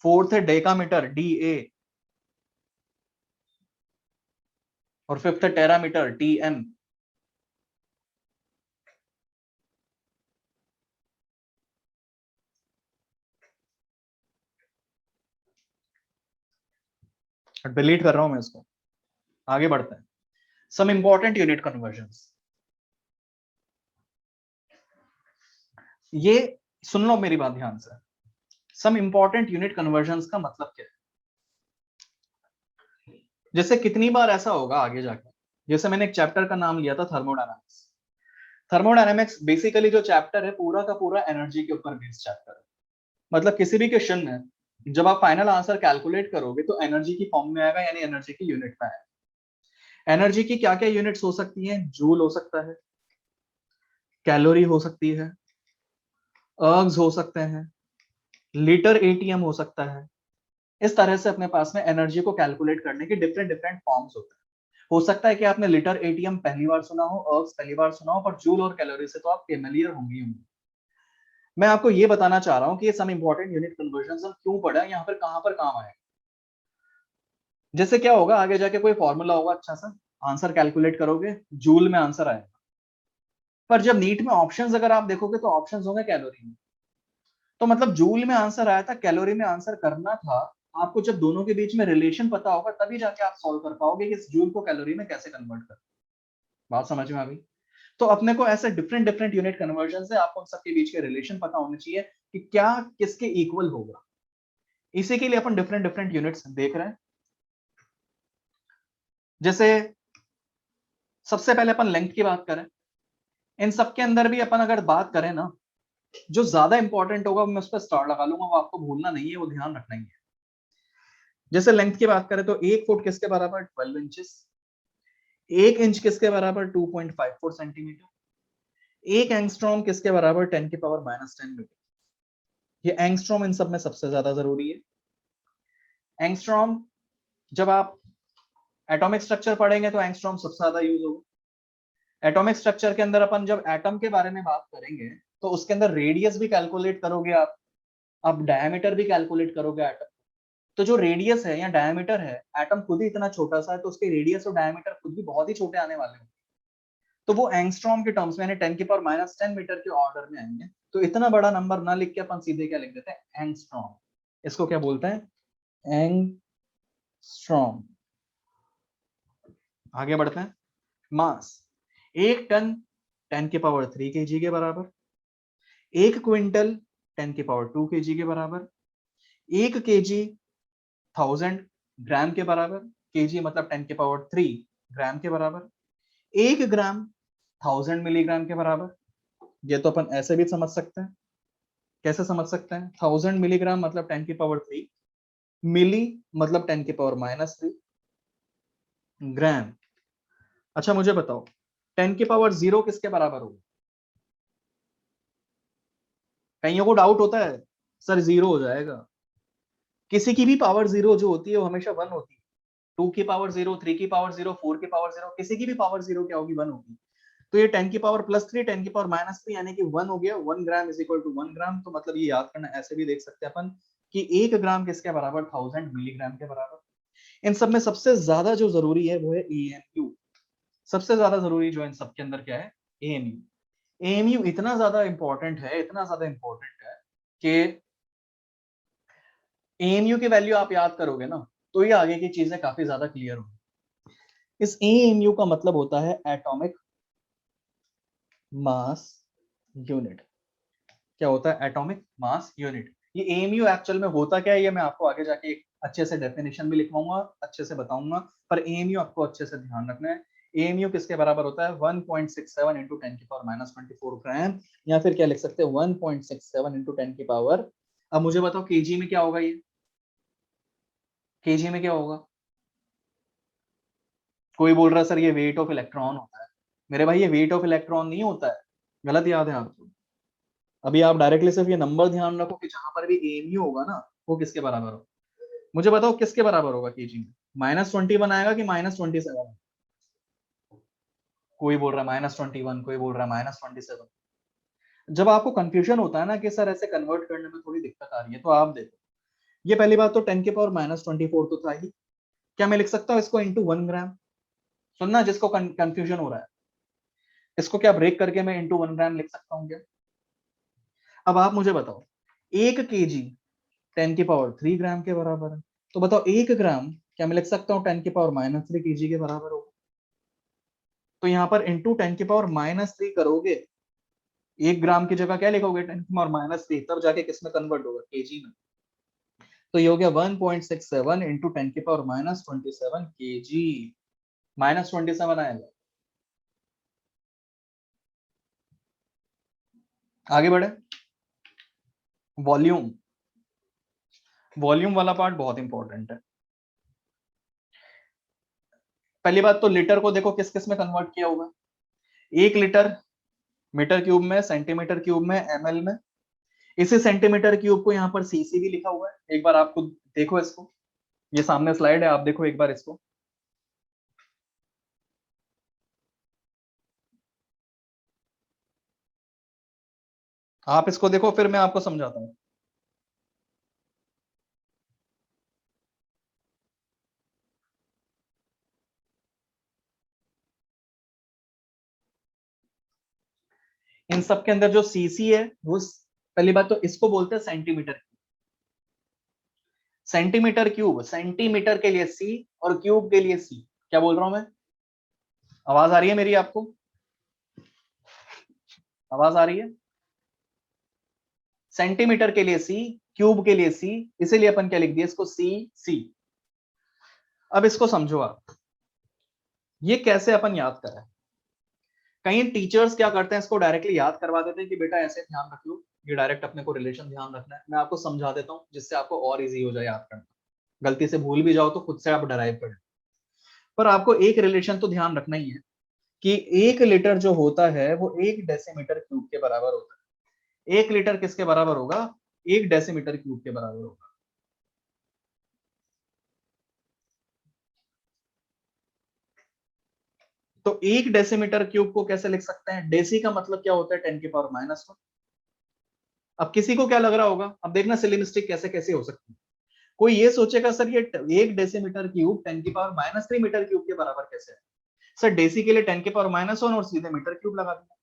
Speaker 1: फोर्थ है डेका मीटर, DA, और फिफ्थ है टेरामीटर, TM। डिलीट कर रहा हूं मैं इसको। आगे बढ़ते हैं। Some important unit conversions. ये सुन लो मेरी बात ध्यान से। सम इंपॉर्टेंट यूनिट कन्वर्जंस का मतलब क्या है? जैसे कितनी बार ऐसा होगा आगे जाके, जैसे मैंने एक चैप्टर का नाम लिया था थर्मोडायनामिक्स। थर्मोडायनामिक्स बेसिकली जो चैप्टर है पूरा का पूरा एनर्जी के ऊपर बेस्ड चैप्टर है। मतलब किसी भी क्वेश्चन में जब आप फाइनल आंसर कैलकुलेट करोगे तो एनर्जी की फॉर्म में आएगा, यानी एनर्जी की यूनिट में आएगा। एनर्जी की क्या क्या यूनिट्स हो सकती हैं? जूल हो सकता है, कैलोरी हो सकती है, अर्ग्स हो सकते हैं, लीटर एटीएम हो सकता है। इस तरह से अपने पास में एनर्जी को कैलकुलेट करने के डिफरेंट डिफरेंट फॉर्म्स होते हैं। हो सकता है कि आपने लीटर एटीएम पहली बार सुना हो, अर्ग्स पहली बार सुना हो, पर जूल और कैलोरी से तो आप फेमिलियर होंगे। मैं आपको ये बताना चाह रहा हूं कि ये सम इंपॉर्टेंट यूनिट कन्वर्जन हम क्यों पढ़ा, यहाँ पर कहां पर काम आए। जैसे क्या होगा आगे जाके, कोई फॉर्मूला होगा अच्छा सा, आंसर कैलकुलेट करोगे, जूल में आंसर आएगा। पर जब नीट में ऑप्शंस अगर आप देखोगे तो ऑप्शंस होंगे कैलोरी में। तो मतलब जूल में आंसर आया था, कैलोरी में आंसर करना था। आपको जब दोनों के बीच में रिलेशन पता होगा तभी जाके आप सॉल्व कर पाओगे कि इस जूल को कैलोरी में कैसे कन्वर्ट कर। बात समझ में आ गई? तो अपने को ऐसे डिफरेंट डिफरेंट यूनिट कन्वर्जन से आपको उन सबके बीच के रिलेशन पता होने चाहिए कि क्या किसके इक्वल होगा। इसी के लिए अपन डिफरेंट डिफरेंट यूनिट्स देख रहे हैं। जैसे सबसे पहले अपन लेंथ की बात करें। इन सबके अंदर भी अपन अगर बात करें ना, जो ज्यादा इंपॉर्टेंट होगा मैं उस पर स्टार लगा लूंगा, वो आपको भूलना नहीं है, वो ध्यान रखना ही है। जैसे लेंथ की बात करें तो 1 फुट किसके बराबर? 12 इंचेस। 1 इंच किसके बराबर? 2.54 सेंटीमीटर। 1 एंगस्ट्रॉम किसके बराबर? 10⁻⁻10 मीटर। ये एंगस्ट्रॉम इन सब में सबसे ज्यादा जरूरी है। एंगस्ट्रॉम, जब आप एटॉमिक स्ट्रक्चर पढ़ेंगे तो एंगस्ट्रॉम सबसे ज्यादा यूज होगा। एटॉमिक स्ट्रक्चर के अंदर अपन जब एटम के बारे में बात करेंगे तो उसके अंदर रेडियस भी कैलकुलेट करोगे आप डायमीटर भी कैलकुलेट करोगे एटम। तो जो रेडियस है या डायमीटर है, एटम खुद ही इतना छोटा सा है, तो उसके रेडियस और डायमीटर खुद भी बहुत ही छोटे आने वाले हैं। तो वो एंगस्ट्रॉम के टर्म्स में, यानी 10⁻⁻10 मीटर के ऑर्डर में आएंगे। तो इतना बड़ा नंबर ना लिख के अपन सीधे क्या लिख देते हैं? एंगस्ट्रॉम। इसको क्या बोलते हैं? एंगस्ट्रॉम। आगे बढ़ते हैं। मास। 1 टन 10⁻³ के बराबर। 1 क्विंटल 10⁻² के बराबर। 1 kg 1000 ग्राम के बराबर। केजी मतलब 10⁻³ ग्राम के बराबर। 1 ग्राम 1000 मिलीग्राम के बराबर। ये तो अपन ऐसे भी समझ सकते हैं। कैसे समझ सकते हैं? 1000 मिलीग्राम मतलब 10⁻³, मिली मतलब 10⁻³ ग्राम। अच्छा मुझे बताओ 10⁻0 किसके बराबर होगा? कईयों को डाउट होता है सर जीरो हो जाएगा। किसी की भी पावर जीरो जो होती है वो हमेशा 1 होती है। 2 की पावर 0, 3 की पावर 0, 4 की पावर 0, किसी की भी पावर 0 क्या होगी? 1 होगी। तो ये 10⁻+3 10⁻³ यानी कि 1 हो गया। 1 ग्राम इज इक्वल टू 1 ग्राम। तो मतलब ये याद करना, ऐसे भी देख सकते हैं अपन कि 1 ग्राम किसके बराबर? 1000 मिलीग्राम के बराबर। इन सब में सबसे ज्यादा जो जरूरी है वो है एएमयू। सबसे ज्यादा जरूरी जो इन सबके अंदर क्या है? एएमयू। एएमयू इतना ज्यादा इंपॉर्टेंट है, इतना ज्यादा इंपॉर्टेंट है कि एएमयू की वैल्यू आप याद करोगे ना तो ये आगे की चीजें काफी ज्यादा क्लियर होंगी। इस एएमयू का मतलब होता है एटॉमिक मास यूनिट। क्या होता है? Atomic mass unit. ये एएमयू एक्चुअल में होता क्या है ये मैं आपको आगे जाके एक अच्छे से डेफिनेशन भी लिखवाऊंगा, अच्छे से बताऊंगा। पर एएमयू आपको अच्छे से ध्यान रखना है। एएमयू किसके बराबर होता है? 1.67 इंटू 10⁻24 ग्राम, या फिर क्या लिख सकते हैं? 1.67 इंटू 10 की पावर। अब मुझे बताओ केजी में क्या होगा? ये केजी में क्या होगा? कोई बोल रहा है सर ये वेट ऑफ इलेक्ट्रॉन होता है। मेरे भाई ये वेट ऑफ इलेक्ट्रॉन नहीं होता है, गलत याद है आपको। अभी आप डायरेक्टली सिर्फ ये नंबर ध्यान रखो कि जहां पर भी एम ही होगा ना वो किसके बराबर हो। मुझे बताओ किसके बराबर होगा केजी में, -21 आएगा कि -27? कोई बोल रहा है -21, कोई बोल रहा है -27। जब आपको कंफ्यूजन होता है ना कि सर ऐसे कन्वर्ट करने में थोड़ी दिक्कत आ रही है, तो आप देखो, ये पहली बात तो 10⁻24 तो था ही। क्या मैं लिख सकता हूँ इसको इंटू 1 ग्राम? सुनना जिसको कंफ्यूजन हो रहा है, इसको क्या ब्रेक करके मैं इंटू 1 ग्राम लिख सकता हूँ क्या? अब आप मुझे बताओ, 1 kg 10⁻³ के बराबर है, तो बताओ 1 ग्राम क्या मैं लिख सकता हूँ 10⁻³ kg के बराबर होगा? तो यहाँ पर इंटू 10⁻³ करोगे, 1 ग्राम की जगह क्या लिखोगे 10⁻³ तब जाके किसमें कन्वर्ट होगा, केजी में। तो ये हो गया 1.67 इंटू 10⁻27 kg, -27 आएगा। आगे बढ़े, वॉल्यूम, वॉल्यूम वाला पार्ट बहुत इंपॉर्टेंट है। पहली बात तो लीटर को देखो किस किस में कन्वर्ट किया होगा, 1 लीटर मीटर क्यूब में, सेंटीमीटर क्यूब में, ml में। इसी सेंटीमीटर क्यूब को यहाँ पर सीसी भी लिखा हुआ है, एक बार आपको देखो इसको, ये सामने स्लाइड है, आप देखो एक बार इसको। आप इसको देखो फिर मैं आपको समझाता हूँ। इन सब के अंदर जो सीसी है वो, पहली बात तो इसको बोलते हैं सेंटीमीटर। सेंटीमीटर क्यूब, सेंटीमीटर के लिए सी और क्यूब के लिए सी। क्या बोल रहा हूं मैं? आवाज आ रही है मेरी आपको? आवाज आ रही है? सेंटीमीटर के लिए सी, क्यूब के लिए सी, इसीलिए अपन क्या लिख दिया इसको, सी सी। अब इसको समझो आप, ये कैसे अपन याद करें। कई टीचर्स क्या करते हैं, इसको डायरेक्टली याद करवा देते हैं कि बेटा ऐसे ध्यान रख लो, ये डायरेक्ट अपने को रिलेशन ध्यान रखना है। मैं आपको समझा देता हूँ जिससे आपको और इजी हो जाए याद करना, गलती से भूल भी जाओ तो खुद से आप डराइव करें। पर आपको एक रिलेशन तो ध्यान रखना ही है कि 1 लीटर जो होता है वो 1 डेसीमीटर क्यूब के बराबर होता है। 1 लीटर किसके बराबर होगा, 1 डेसीमीटर क्यूब के बराबर होगा। तो 1 डेसीमीटर क्यूब को कैसे लिख सकते हैं, डेसी का मतलब क्या होता है 10⁻⁻1। अब किसी को क्या लग रहा होगा, अब देखना सिली मिस्टेक कैसे कैसे हो सकती है। कोई ये सोचेगा सर ये 1 डेसीमीटर क्यूब 10⁻³ मीटर क्यूब के बराबर कैसे है? सर डेसी के लिए 10⁻1 और सीधे मीटर क्यूब लगा दिया,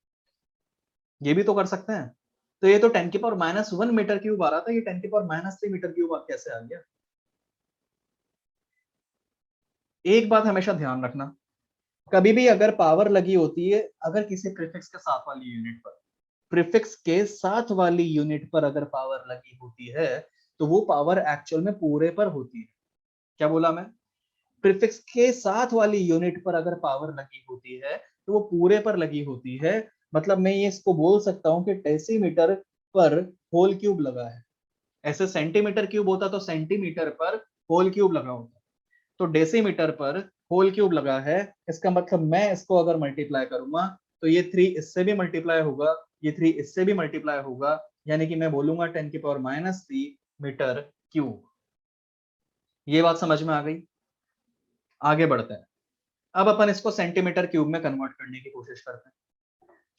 Speaker 1: ये भी तो कर सकते हैं। तो ये तो 10⁻1 मीटर क्यूब आ रहा था, ये 10⁻³ मीटर क्यूब कैसे आ गया? एक बात हमेशा ध्यान रखना, कभी भी अगर पावर लगी होती है, अगर किसी प्रीफिक्स के साथ वाली यूनिट पर, प्रीफिक्स के साथ वाली यूनिट पर अगर पावर लगी होती है तो वो पावर एक्चुअल में पूरे पर होती है। क्या बोला मैं? प्रीफिक्स के साथ वाली यूनिट पर अगर पावर लगी होती है तो वो पूरे पर लगी होती है। मतलब मैं ये इसको बोल सकता हूँ कि डेसीमीटर पर होल क्यूब लगा है। ऐसे सेंटीमीटर क्यूब होता तो सेंटीमीटर पर होल क्यूब लगा होता, तो डेसीमीटर पर होल क्यूब लगा है। इसका मतलब मैं इसको अगर मल्टीप्लाई करूंगा तो ये 3 इससे भी मल्टीप्लाई होगा, ये 3 इससे भी मल्टीप्लाई होगा, यानी कि मैं बोलूंगा 10⁻³ मीटर क्यूब। ये बात समझ में आ गई? आगे बढ़ते हैं, अब अपन इसको सेंटीमीटर क्यूब में कन्वर्ट करने की कोशिश करते हैं।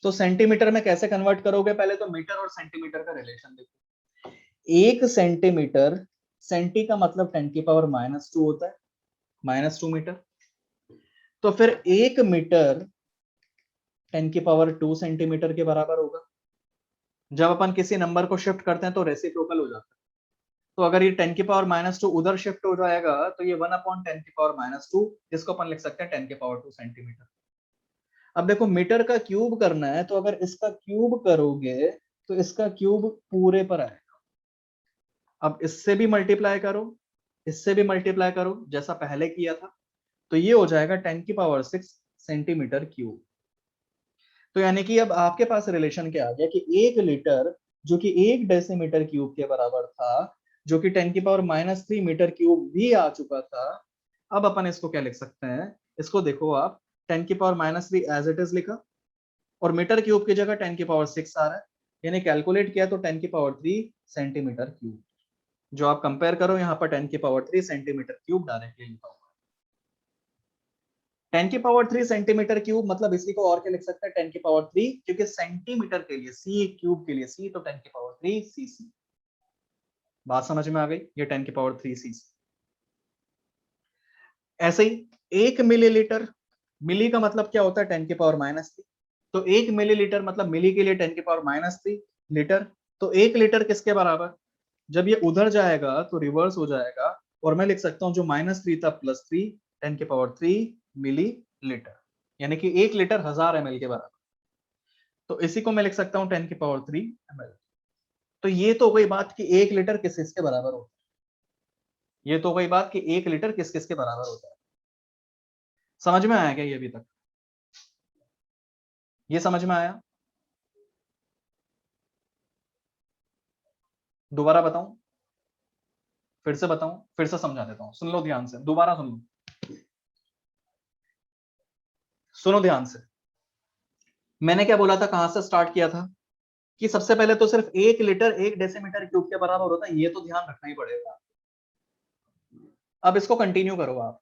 Speaker 1: तो सेंटीमीटर में कैसे कन्वर्ट करोगे, पहले तो मीटर और सेंटीमीटर का रिलेशन देखो। 1 सेंटीमीटर, सेंटी का मतलब 10⁻² होता है, -2 मीटर। तो फिर 1 मीटर 10⁻² सेंटीमीटर के बराबर होगा। जब अपन किसी नंबर को शिफ्ट करते हैं तो रेसिप्रोकल हो जाता है। तो अगर ये 10⁻² उधर शिफ्ट हो जाएगा तो ये 1/10⁻², जिसको अपन लिख सकते हैं 10⁻² सेंटीमीटर। अब देखो मीटर का क्यूब करना है, तो अगर इसका क्यूब करोगे तो इसका क्यूब पूरे पर आएगा। अब इससे भी मल्टीप्लाई करो, इससे भी मल्टीप्लाई करो जैसा पहले किया था, तो ये हो जाएगा 10⁻6 सेंटीमीटर क्यूब। तो यानी कि अब आपके पास रिलेशन क्या आ गया कि 1 लीटर जो कि 1 डेसीमीटर क्यूब के बराबर था, जो कि 10⁻³ मीटर क्यूब भी आ चुका था। अब अपन इसको क्या लिख सकते हैं, इसको देखो आप, 10 की पावर -3 एज इट इज लिखा, और मीटर क्यूब की जगह 10 की पावर 6 आ रहा है, यानी कैलकुलेट किया तो 10 की पावर 3 सेंटीमीटर क्यूब। जो आप कंपेयर करो यहाँ पर 10 की पावर 3 सेंटीमीटर क्यूब डायरेक्टली लिखा हुआ है। 10 की पावर 3 सेंटीमीटर क्यूब मतलब इसी को और क्या लिख सकते हैं 10 की पावर 3, क्योंकि सेंटीमीटर के लिए सी, क्यूब के लिए सी, तो 10 की पावर 3 सीसी। बात समझ में आ गई? ये 10 की पावर 3 सीसी। ऐसे ही 1 मिलीलीटर, मिली का मतलब क्या होता है 10 की पावर -3, तो 1 मिलीलीटर मतलब मिली के लिए 10 की पावर -3 लीटर, तो 1 लीटर किसके बराबर? जब ये उधर जाएगा तो रिवर्स हो जाएगा, और मैं लिख सकता हूं जो -3 था +3, 10 की पावर 3 मिली लीटर, यानी कि 1 लीटर 1000 ml के बराबर। तो इसी को मैं लिख सकता हूं 10 की पावर 3 ml। तो ये तो गई बात कि 1 लीटर किस किस के बराबर होता है, ये तो गई बात कि 1 लीटर किस किस के बराबर होता है। समझ में आया क्या ये अभी तक? ये समझ में आया? दोबारा बताऊं, फिर से बताऊं, फिर से समझा देता हूं, सुन लो ध्यान से, दोबारा सुन लो, सुनो ध्यान से। मैंने क्या बोला था, कहां से स्टार्ट किया था कि सबसे पहले तो सिर्फ 1 लीटर 1 डेसीमीटर क्यूब के बराबर होता है, ये तो ध्यान रखना ही पड़ेगा। अब इसको कंटिन्यू करो आप।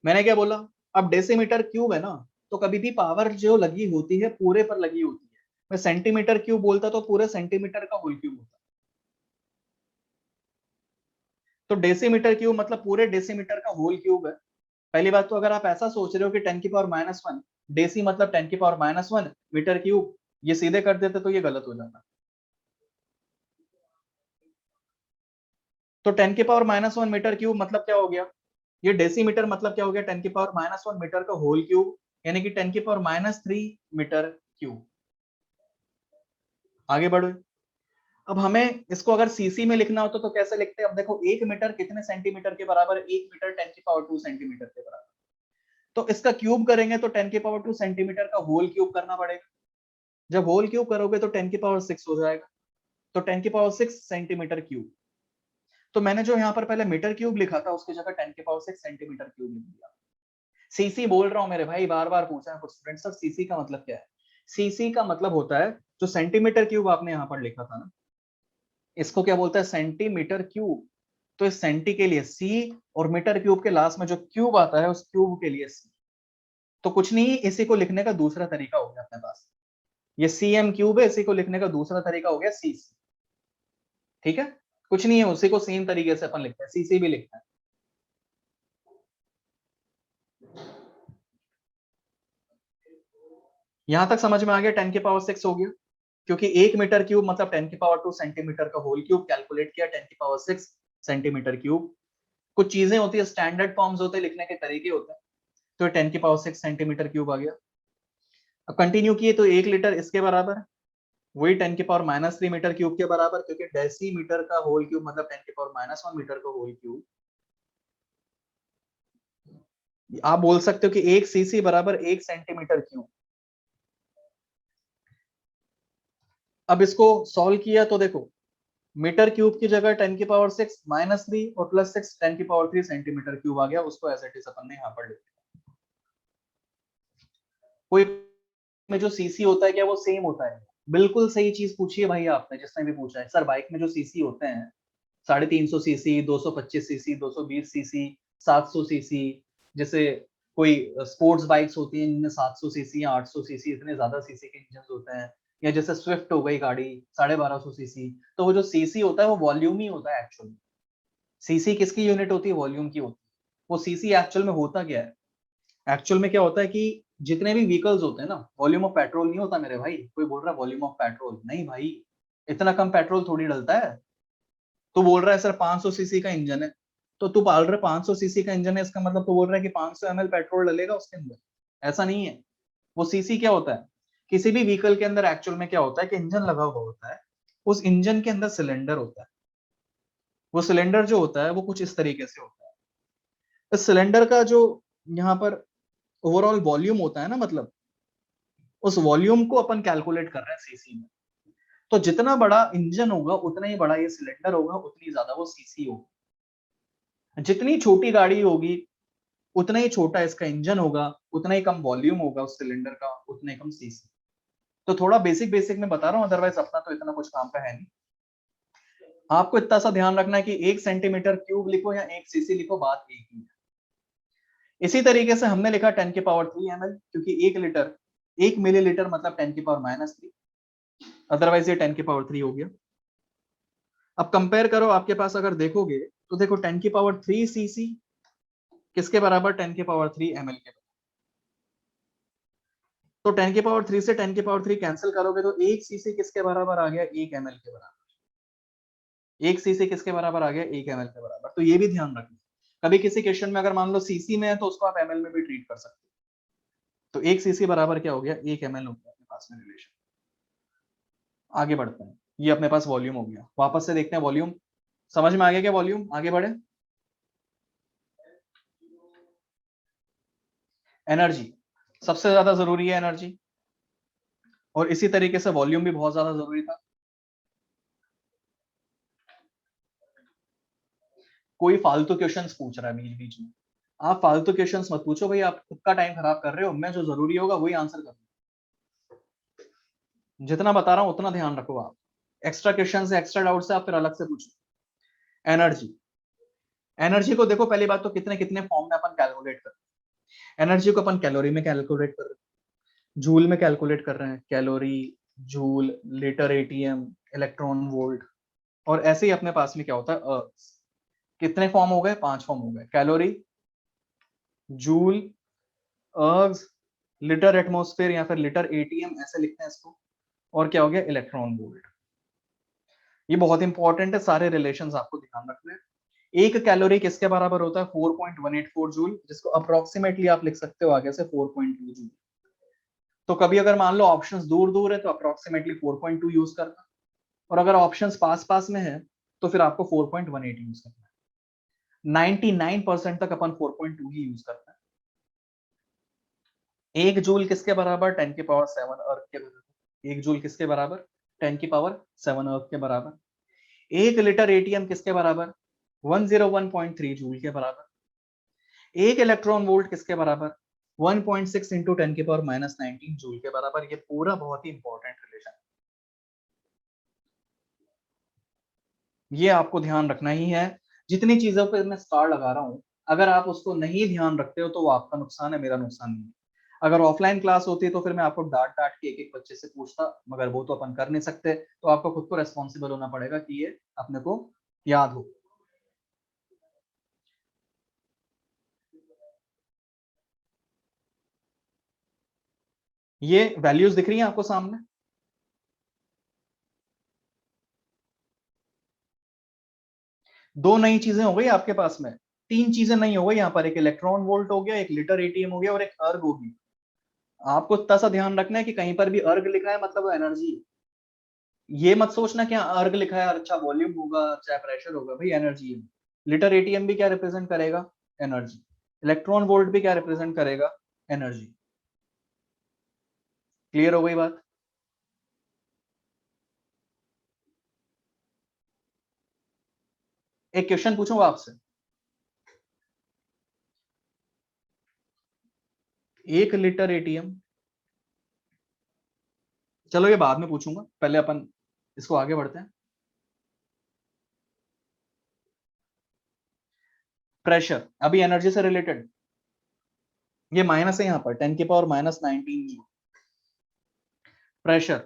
Speaker 1: मैंने क्या बोला, अब डेसीमीटर क्यूब है ना, तो कभी भी पावर जो लगी होती है पूरे पर लगी होती है। मैं सेंटीमीटर क्यूब बोलता तो पूरे सेंटीमीटर का होल क्यूब होता, तो डेसीमीटर क्यूब मतलब पूरे डेसीमीटर का होल क्यूब है। पहली बात तो अगर आप ऐसा सोच रहे हो कि 10 की पावर -1 डेसी मतलब 10 की पावर -1 मीटर क्यूब, ये सीधे कर देते तो ये गलत हो जाता। तो 10 की पावर -1 मीटर क्यूब मतलब क्या हो गया, ये डेसीमीटर मतलब क्या हो गया 10 की पावर -1 मीटर का होल क्यूब, यानी कि 10 की पावर -3 मीटर क्यूब। आगे बढ़ो। अब हमें इसको अगर सीसी में लिखना होता तो कैसे लिखते हैं? अब देखो 1 मीटर कितने सेंटीमीटर के बराबर है? 1 मीटर 10 की पावर 2 सेंटीमीटर के बराबर। तो इसका क्यूब करेंगे तो 10 की पावर 2 सेंटीमीटर का होल क्यूब करना पड़ेगा। जब होल क्यूब करोगे तो 10 की पावर 6 हो जाएगा, तो 10 की पावर 6 सेंटीमीटर क्यूब। तो मैंने जो यहाँ पर पहले मीटर क्यूब लिखा था उसकी जगह 10 की पावर 6 सेंटीमीटर क्यूब लिख दिया। सीसी बोल रहा हूँ मेरे भाई, बार बार पूछा है कुछ स्टूडेंट, सर सीसी का मतलब क्या है? सीसी का मतलब होता है जो सेंटीमीटर क्यूब आपने यहाँ पर लिखा था ना, इसको क्या बोलता है? Centimetre cube. तो इस सेंटी के लिए सी, और मीटर क्यूब के लास्ट में जो क्यूब आता है उस क्यूब के लिए सी। तो कुछ नहीं, इसी को लिखने का दूसरा तरीका हो गया अपने पास, ये सी एम क्यूब है, इसी को लिखने का दूसरा तरीका हो गया सी सी। ठीक है, कुछ नहीं है, उसी को सेम तरीके से अपन लिखते हैं, सी सी भी लिखते हैं। यहां तक समझ में आ गया? 10 की पावर 6 हो गया, क्योंकि 1 मीटर क्यूब मतलब 10 की पावर 2 सेंटीमीटर का होल क्यूब, कैलकुलेट किया 10 की पावर 6 सेंटीमीटर क्यूब। कुछ चीजें होती है, स्टैंडर्ड फॉर्म्स होते हैं, लिखने के तरीके होते हैं, तो 10 की पावर 6 सेंटीमीटर क्यूब आ गया। अब कंटिन्यू किए तो 1 लीटर इसके बराबर है, वही 10 की पावर -3 मीटर क्यूब के बराबर, क्योंकि डेसीमीटर का होल क्यूब मतलब 10 की पावर -1 मीटर का होल क्यूब। आप बोल सकते हो कि 1 सीसी बराबर 1 सेंटीमीटर क्यूब। अब इसको सॉल्व किया तो देखो, मीटर क्यूब की जगह 10 की पावर 6 -3 और +6 10 की पावर 3 सेंटीमीटर क्यूब आ गया, उसको एज इट इज अपन ने यहाँ पर लिख दिया। कोई में जो सीसी होता है क्या वो सेम होता है? बिल्कुल सही चीज पूछी है भाई आपने, जिसने भी पूछा है। सर बाइक में जो सीसी होते हैं 350 सीसी, 225 सीसी, 220 सीसी, 700 सीसी, जैसे कोई स्पोर्ट्स बाइक्स होती हैं जिनमें 700 सीसी या 800 सीसी, इतने ज्यादा सीसी के इंजन होते हैं, या जैसे स्विफ्ट हो गई गाड़ी 1250 सीसी, तो वो जो सीसी होता है वो वॉल्यूम ही होता है एक्चुअली। सीसी किसकी यूनिट होती है? वॉल्यूम की होती है। वो सीसी एक्चुअल में होता क्या है? एक्चुअल में क्या होता है कि जितने भी व्हीकल्स होते हैं ना, वॉल्यूम ऑफ पेट्रोल नहीं होता मेरे भाई। कोई बोल रहा है वॉल्यूम ऑफ पेट्रोल, नहीं भाई, इतना कम पेट्रोल थोड़ी डलता है। तू बोल रहा है सर 500 सीसी का इंजन है, तो तू बोल रहा है 500 सीसी का इंजन है, इसका मतलब तू बोल रहा है कि 500 ml पेट्रोल डलेगा उसके अंदर? ऐसा नहीं है। वो सीसी क्या होता है, किसी भी व्हीकल के अंदर एक्चुअल में क्या होता है कि इंजन लगा हुआ होता है, उस इंजन के अंदर सिलेंडर होता है। वो सिलेंडर जो होता है वो कुछ इस तरीके से होता है। इस सिलेंडर का जो यहाँ पर ओवरऑल वॉल्यूम होता है ना, मतलब उस वॉल्यूम को अपन कैलकुलेट कर रहे हैं सीसी में। तो जितना बड़ा इंजन होगा उतना ही बड़ा ये सिलेंडर होगा, उतनी ज्यादा वो सीसी होगी। जितनी छोटी गाड़ी होगी उतना ही छोटा इसका इंजन होगा, उतना ही कम वॉल्यूम होगा उस सिलेंडर का, उतना ही कम सीसी। तो थोड़ा बेसिक बेसिक में बता रहा हूँ, अदरवाइज अपना तो इतना कुछ काम का है नहीं। आपको इतना सा ध्यान रखना है कि 1 सेंटीमीटर क्यूब लिखो या 1 सीसी लिखो, बात एक ही है। इसी तरीके से हमने लिखा 10 की पावर 3 ml, क्योंकि 1 मिलीलीटर मतलब 10 की पावर -3, अदरवाइज ये 10 की पावर 3 हो गया। अब कंपेयर करो, आपके पास अगर देखोगे तो देखो 10 की पावर 3 सीसी किसके बराबर, 10 की पावर 3 ml के बराबर। तो 10 की पावर 3 से 10 की पावर 3 कैंसिल करोगे तो 1 सीसी किसके बराबर आ गया, 1 ml के बराबर। 1 सीसी किसके बराबर आ गया, 1 ml के बराबर। तो ये भी ध्यान रखना, कभी किसी क्वेश्चन में अगर मान लो सीसी में है तो उसको आप ml में भी ट्रीट कर सकते हो। तो 1 सीसी बराबर क्या हो गया, 1 ml हो गया अपने पास में रिलेशन। आगे बढ़ते हैं, ये अपने पास वॉल्यूम हो गया। वापस से देखते हैं वॉल्यूम, समझ में आ गया क्या वॉल्यूम, आगे बढ़े। एनर्जी सबसे ज्यादा जरूरी है, एनर्जी, और इसी तरीके से वॉल्यूम भी बहुत ज्यादा जरूरी था। कोई फालतू क्वेश्चंस पूछ रहा है बीच बीच में, आप फालतू क्वेश्चंस मत पूछो भाई, आप खुद का टाइम खराब कर रहे हो। मैं जो जरूरी होगा वही आंसर करूंगा, जितना बता रहा हूं उतना ध्यान रखो आप। एक्स्ट्रा क्वेश्चन से, एक्स्ट्रा डाउट से आप फिर अलग से पूछो। एनर्जी, एनर्जी को देखो, पहली बात तो कितने कितने फॉर्म में अपन कैलकुलेट कर रहे हैं। एनर्जी को अपन कैलोरी में कैलकुलेट कर रहे हैं, जूल में कैलकुलेट कर रहे हैं, calorie, joule, litre ATM, electron volt. और ऐसे ही अपने पास में क्या होता है, कितने फॉर्म हो गए, 5 फॉर्म हो गए, कैलोरी, जूल, अर्ग्स, लीटर एटमॉस्फेयर या फिर लीटर एटीएम ऐसे लिखते हैं इसको, और क्या हो गया, इलेक्ट्रॉन वोल्ट। ये बहुत इंपॉर्टेंट है, सारे रिलेशंस आपको ध्यान रखने हैं। एक कैलोरी किसके बराबर होता है, 4.184 जूल, जिसको अप्रोक्सीमेटली आप लिख सकते हो आगे से 4.2 जूल। तो कभी अगर मान लो ऑप्शंस दूर दूर है तो अप्रोक्सीमेटली 4.2 यूज करना, और अगर ऑप्शंस पास पास में है तो फिर आपको 4.18 यूज करना है। 99% तक अपन 4.2 ही यूज करते हैं। 1 जूल किसके बराबर, 10 की पावर 7 अर्थ के बराबर। 1 जूल किसके बराबर, 10 की पावर 7 अर्थ के बराबर। 1 लीटर एटीएम किसके बराबर, 101.3 जूल के बराबर। 1 इलेक्ट्रॉन वोल्ट किसके बराबर, 1.6 इंटू 10 की पावर -19 जूल के बराबर। ये पूरा बहुत ही इंपॉर्टेंट रिलेशन है, ये आपको ध्यान रखना ही है। जितनी चीजों पे मैं स्टार लगा रहा हूं, अगर आप उसको नहीं ध्यान रखते हो तो वो आपका नुकसान है, मेरा नुकसान नहीं है। अगर ऑफलाइन क्लास होती तो फिर मैं आपको डांट डांट के एक एक बच्चे से पूछता, मगर वो तो अपन कर नहीं सकते। तो आपको खुद को रेस्पॉन्सिबल होना पड़ेगा कि ये अपने को याद हो। ये वैल्यूज दिख रही हैं आपको सामने, दो नई चीजें हो गई आपके पास में, तीन चीजें नहीं हो गई यहाँ पर, एक इलेक्ट्रॉन वोल्ट हो गया, एक लीटर एटीएम हो गया, और एक अर्ग होगी। आपको इतना सा ध्यान रखना है कि कहीं पर भी अर्ग लिखा है मतलब एनर्जी। ये मत सोचना कि अर्ग लिखा है अच्छा वॉल्यूम होगा चाहे प्रेशर होगा, भाई एनर्जी है। लीटर एटीएम भी क्या रिप्रेजेंट करेगा, एनर्जी। इलेक्ट्रॉन वोल्ट भी क्या रिप्रेजेंट करेगा, एनर्जी। क्लियर हो गई बात। एक क्वेश्चन पूछूंगा आपसे, 1 लीटर एटीएम, चलो ये बाद में पूछूंगा, पहले अपन इसको आगे बढ़ते हैं। प्रेशर अभी एनर्जी से रिलेटेड, ये माइनस है यहाँ पर 10 की पावर -19 जूल। प्रेशर,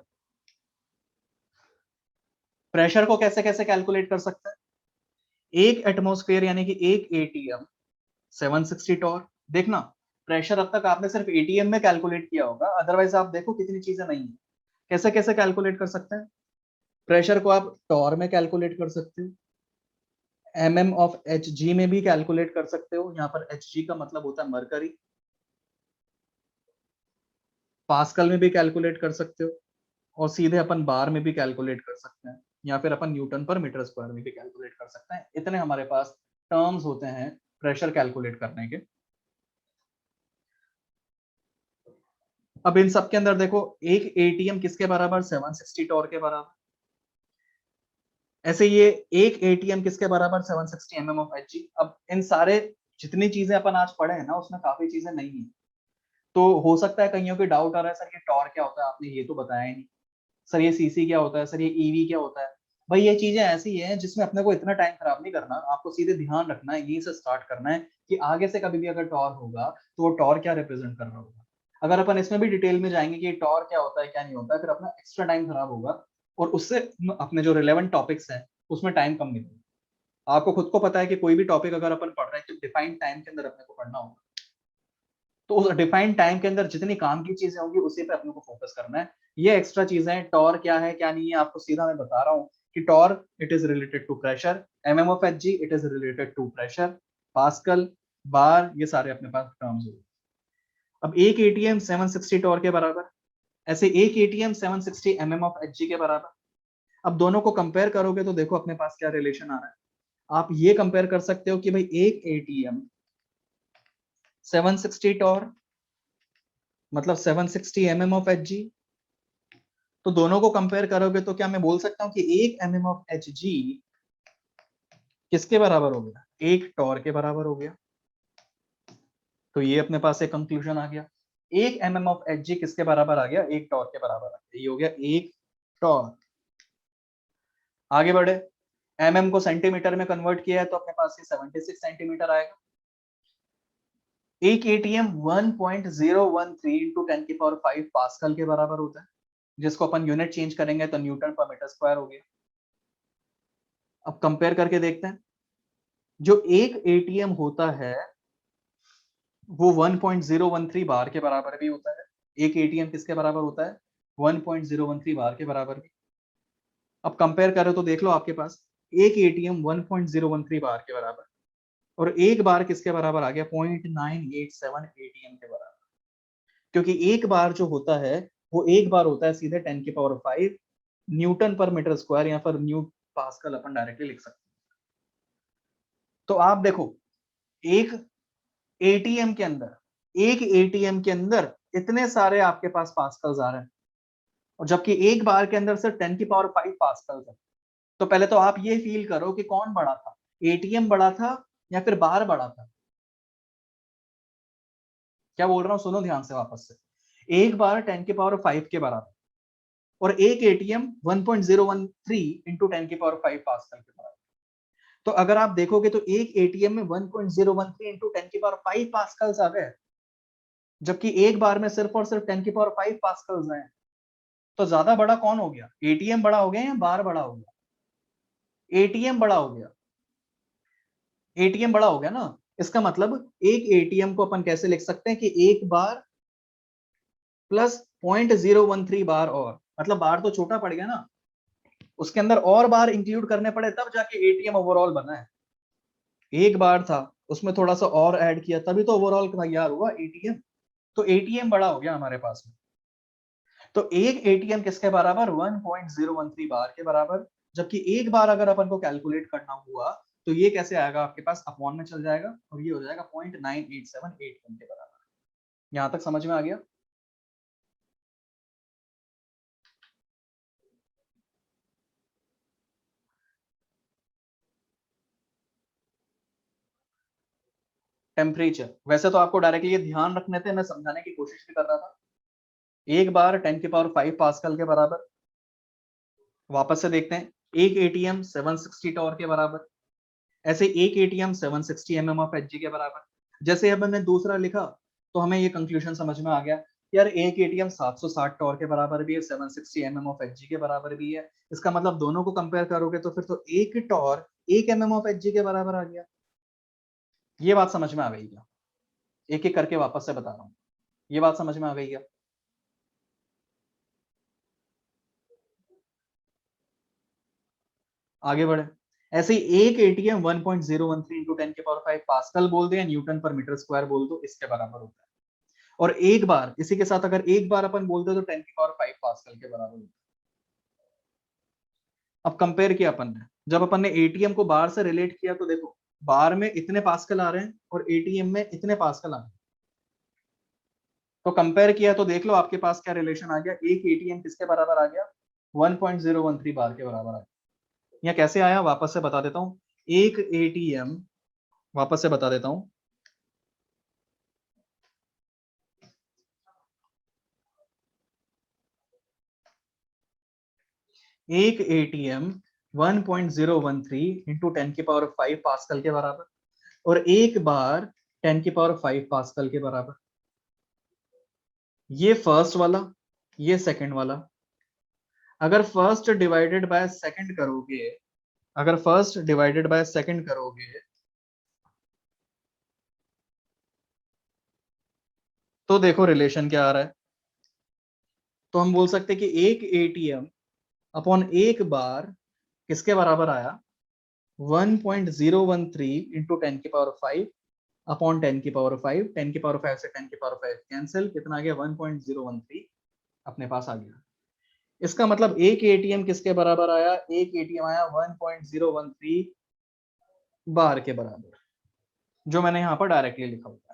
Speaker 1: प्रेशर को कैसे कैसे कैलकुलेट कर सकते हैं, एक एटमॉस्फेयर यानी कि एक एटीएम 760 टॉर। देखना, प्रेशर अब तक आपने सिर्फ एटीएम में कैलकुलेट किया होगा, अदरवाइज आप देखो कितनी चीजें नहीं है। कैसे कैसे कैलकुलेट कर सकते हैं, प्रेशर को आप टॉर में कैलकुलेट कर सकते हो, एमएम ऑफ एच जी में भी कैलकुलेट कर सकते हो। यहाँ पर एच जी का मतलब होता है मरकरी। पास्कल में भी कैलकुलेट कर सकते हो, और सीधे अपन बार में भी कैलकुलेट कर सकते हैं, या फिर अपन न्यूटन पर मीटर स्क्वायर में भी कैलकुलेट कर सकते हैं। इतने हमारे पास टर्म्स होते हैं प्रेशर कैलकुलेट करने के। अब इन सब के अंदर देखो, एक एटीएम किसके बराबर, 760 टॉर के बराबर। ऐसे ये एक एटीएम किसके बराबर, 760 mm ऑफ एच जी। अब इन सारे जितनी चीजें अपन आज पढ़े हैं ना उसमें काफी चीजें नहीं है। तो हो सकता है कईयों के डाउट आ रहा है, सर ये टॉर क्या होता है, आपने ये तो बताया ही नहीं। सर ये सीसी क्या होता है, सर ये ईवी क्या होता है। भाई ये चीजें ऐसी हैं जिसमें अपने को इतना टाइम खराब नहीं करना, आपको सीधे ध्यान रखना है, यहीं से स्टार्ट करना है कि आगे से कभी भी अगर टॉर होगा तो वो टॉर क्या रिप्रेजेंट कर रहा होगा। अगर अपन इसमें भी डिटेल में जाएंगे कि टॉर क्या होता है क्या नहीं होता है, फिर अपना एक्स्ट्रा टाइम खराब होगा और उससे अपने जो रिलेवेंट टॉपिक्स हैं उसमें टाइम कम मिलेगा। आपको खुद को पता है कि कोई भी टॉपिक अगर अपन पढ़ रहे हैं तो डिफाइंड टाइम के अंदर अपने को पढ़ना होगा। तो उस डिफाइंड टाइम के अंदर जितनी काम की चीजें होंगी उसी पे अपने को फोकस करना है। ये एक्स्ट्रा चीजें, टॉर क्या है क्या नहीं है आपको सीधा मैं बता रहा हूँ कि torr it is related to pressure, mm of H G it is related to pressure, pascal, bar, ये सारे अपने पास टर्म्स हुए। अब एक एटीएम 760 टॉर के बराबर, ऐसे एक एटीएम 760 एमएम ऑफ एच जी के बराबर। अब दोनों को कंपेयर करोगे तो देखो अपने पास क्या रिलेशन आ रहा है। आप ये कंपेयर कर सकते हो कि भाई एक एटीएम 760 टॉर मतलब 760 एमएम ऑफ एच जी, तो दोनों को कंपेयर करोगे तो क्या मैं बोल सकता हूं कि एक एमएम ऑफ एच जी किसके बराबर हो गया, एक टॉर के बराबर हो गया। तो ये अपने पास एक कंक्लूजन आ गया, एक एमएम ऑफ एच जी किसके बराबर आ गया, एक टॉर के बराबर आ गया। ये हो गया एक टॉर। आगे बढ़े, एमएम को सेंटीमीटर में कन्वर्ट किया है तो अपने पास ये 76 सेंटीमीटर आएगा। एक एटीएम 1.013 इंटू 10 की पावर 5 पास्कल के बराबर होता है, जिसको अपन यूनिट चेंज करेंगे तो न्यूटन पर मीटर स्क्वायर हो गया। अब कंपेयर करके देखते हैं, जो एक एटीएम होता है वो 1.013 बार के बराबर भी होता है। एक एटीएम किसके बराबर होता है, 1.013 बार के बराबर भी। अब कंपेयर करो तो देख लो आपके पास एक एटीएम 1.013 बार के बराबर और एक बार किसके बराबर आ गया, 0.987 एटीएम के बराबर। क्योंकि एक बार जो होता है वो एक बार होता है सीधे 10 की पावर 5 न्यूटन पर मीटर स्क्वायर या फिर न्यू पास्कल अपन डायरेक्टली लिख सकते हैं। तो आप देखो एक एटीएम के अंदर, एक एटीएम के अंदर इतने सारे आपके पास पास्कल्स आ रहे हैं और जबकि एक बार के अंदर सिर्फ 10 की पावर 5 पास्कल्स है। तो पहले तो आप ये फील करो कि कौन बड़ा था, एटीएम बड़ा था या फिर बार बड़ा था। क्या बोल रहा हूं सुनो ध्यान से वापस से, एक बार 10 की पावर 5 के बराबर और एक एटीएम 1.013 इंटू 10 की पावर 5 पास्कल के बराबर। तो अगर आप देखोगे तो एक एटीएम में 1.013 इंटू 10 की पावर 5 पास्कल्स आ गए, जबकि एक बार में सिर्फ और सिर्फ 10 की पावर 5 पास्कल्स आए। तो ज्यादा बड़ा कौन हो गया, एटीएम बड़ा हो गया या बार बड़ा हो गया, एटीएम बड़ा हो गया। एटीएम बड़ा हो गया ना, इसका मतलब एक एटीएम को अपन कैसे लिख सकते हैं कि एक बार प्लस 0.013 बार, और मतलब बार तो छोटा पड़ गया ना, उसके अंदर और बार इंक्लूड करने पड़े तब जाके एटीएम ओवरऑल बना है। एक बार था उसमें थोड़ा सा और ऐड किया तभी तो ओवरऑल तैयार हुआ एटीएम। तो एटीएम बड़ा हो गया हमारे पास में। तो एक एटीएम किसके बराबर, 1.013 बार के बराबर। जबकि एक बार अगर अपन को कैलकुलेट करना हुआ तो ये कैसे आएगा आपके पास, अपॉन में चल जाएगा और ये हो जाएगा 0.987 एटीएम के बराबर। यहां तक समझ में आ गया। टेम्परेचर वैसे तो आपको डायरेक्टली ये ध्यान रखने थे, मैं समझाने की कोशिश भी कर रहा था। एक बार 10 की पावर 5 पास्कल के बराबर। वापस से देखते हैं, एक एटीएम 760 टॉर के बराबर, ऐसे एक एटीएम 760 एमएम ऑफ एचजी के बराबर। जैसे अब हमने दूसरा लिखा तो हमें ये कंक्लूजन समझ में आ गया, यार एक एटीएम 760 टॉर के बराबर भी है, 760 एमएम ऑफ एचजी के बराबर भी है। इसका मतलब दोनों को कंपेयर करोगे तो फिर तो एक टॉर एक एमएम ऑफ एचजी के बराबर आ गया। ये बात समझ में आ गई क्या, एक एक करके वापस से बता रहा हूँ, ये बात समझ में आ गई क्या। आगे बढ़े, ऐसे ही एक एटीएम 1.013 इंटू 10 के पावर 5 पास्कल बोल दो या न्यूटन पर मीटर स्क्वायर बोल दो, इसके बराबर होता है। और एक बार इसी के साथ अगर एक बार अपन बोल दो तो 10 की पावर 5 पास्कल के बराबर होता है। अब कंपेयर किया अपन ने, जब अपन ने एटीएम को बार से रिलेट किया तो देखो बार में इतने पास्कल आ रहे हैं और एटीएम में इतने पास्कल आ रहे हैं। तो कंपेयर किया तो देख लो आपके पास क्या रिलेशन आ गया, एक एटीएम किसके बराबर आ गया, 1.013 बार के बराबर आ गया। या कैसे आया वापस से बता देता हूं, एक एटीएम, वापस से बता देता हूं, एक एटीएम 1.013 इंटू 10⁵ पास्कल के बराबर, और एक बार 10⁵ पास्कल के बराबर। ये फर्स्ट वाला, ये सेकंड वाला। अगर फर्स्ट डिवाइडेड बाय सेकंड करोगे, अगर फर्स्ट डिवाइडेड बाय सेकंड करोगे तो देखो रिलेशन क्या आ रहा है। तो हम बोल सकते हैं कि एक एटीएम अपॉन एक बार किसके बराबर आया, 1.013 इंटू 10⁵ अपॉन 10⁵, 10⁵ से 10⁵ कैंसिल, कितना आ गया 1.013 अपने पास आ गया। इसका मतलब एक एटीएम किसके बराबर आया, एक एटीएम आया 1.013 बार के बराबर, जो मैंने यहां पर डायरेक्टली लिखा हुआ है।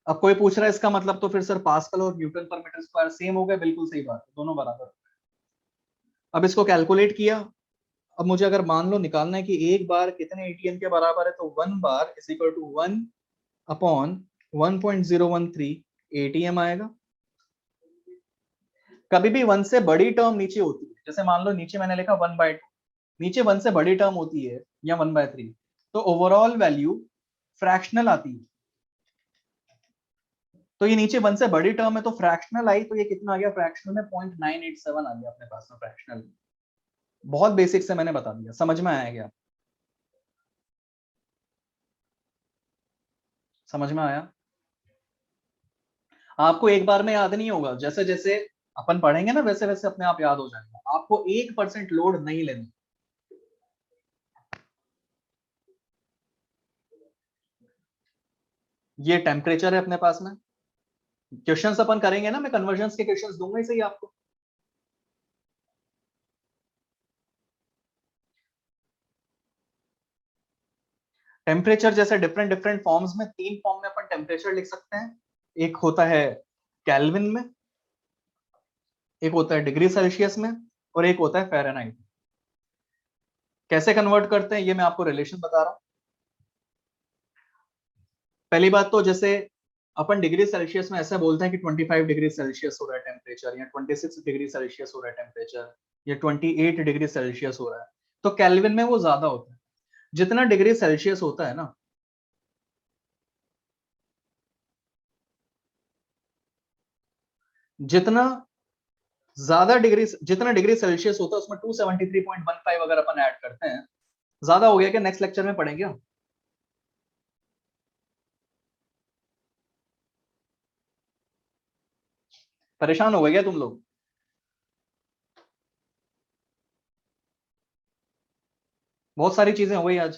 Speaker 1: अब कोई पूछ रहा है इसका मतलब तो फिर सर पास्कल और न्यूटन पर मीटर स्क्वायर सेम हो गए, बिल्कुल सही बात है, दोनों बराबर। अब इसको कैलकुलेट किया। अब मुझे अगर मान लो निकालना है कि एक बार कितने एटीएम के बराबर है, तो 1 bar is equal to 1 upon 1.013 ATM आएगा। कभी भी 1 से बड़ी टर्म नीचे होती है, जैसे मान लो नीचे मैंने लिखा 1/2, नीचे 1 से बड़ी टर्म होती है या 1/3, तो ओवरऑल वैल्यू फ्रैक्शनल आती है। तो ये नीचे 1 से बड़ी टर्म है तो फ्रैक्शनल आई, तो ये कितना आ गया फ्रैक्शनल में, 0.987 आ गया अपने पास में फ्रैक्शनल। बहुत बेसिक से मैंने बता दिया, समझ में आया क्या, समझ में आया। आपको एक बार में याद नहीं होगा, जैसे जैसे अपन पढ़ेंगे ना वैसे वैसे अपने आप याद हो जाएगा। आपको 1% लोड नहीं लेना। ये टेम्परेचर है अपने पास में। क्वेश्चंस अपन करेंगे ना, मैं कन्वर्जन्स के क्वेश्चंस दूंगा ही सही आपको। टेम्परेचर जैसे डिफरेंट डिफरेंट फॉर्म्स में, 3 फॉर्म में अपन टेम्परेचर लिख सकते हैं। एक होता है केल्विन में, एक होता है डिग्री सेल्सियस में, और एक होता है फ़ारेनहाइट। कैसे कन्वर्ट करते हैं ये मैं आपको रिलेशन बता रहा हूं। पहली बात तो जैसे अपन डिग्री सेल्सियस में ऐसा बोलते हैं कि 25 डिग्री सेल्सियस हो रहा है टेम्परेचर, या 26 डिग्री सेल्सियस हो रहा है टेम्परेचर, या 28 डिग्री सेल्सियस हो रहा है। तो केल्विन में वो ज्यादा होता है। जितना डिग्री सेल्सियस होता है ना, जितना ज्यादा डिग्री, जितना डिग्री सेल्सियस होता है उसमें 273.15 अगर अपन ऐड करते हैं, ज्यादा हो गया क्या, नेक्स्ट लेक्चर में पढ़ेंगे हम। परेशान हो गए क्या तुम लोग। बहुत सारी चीजें हो गई आज।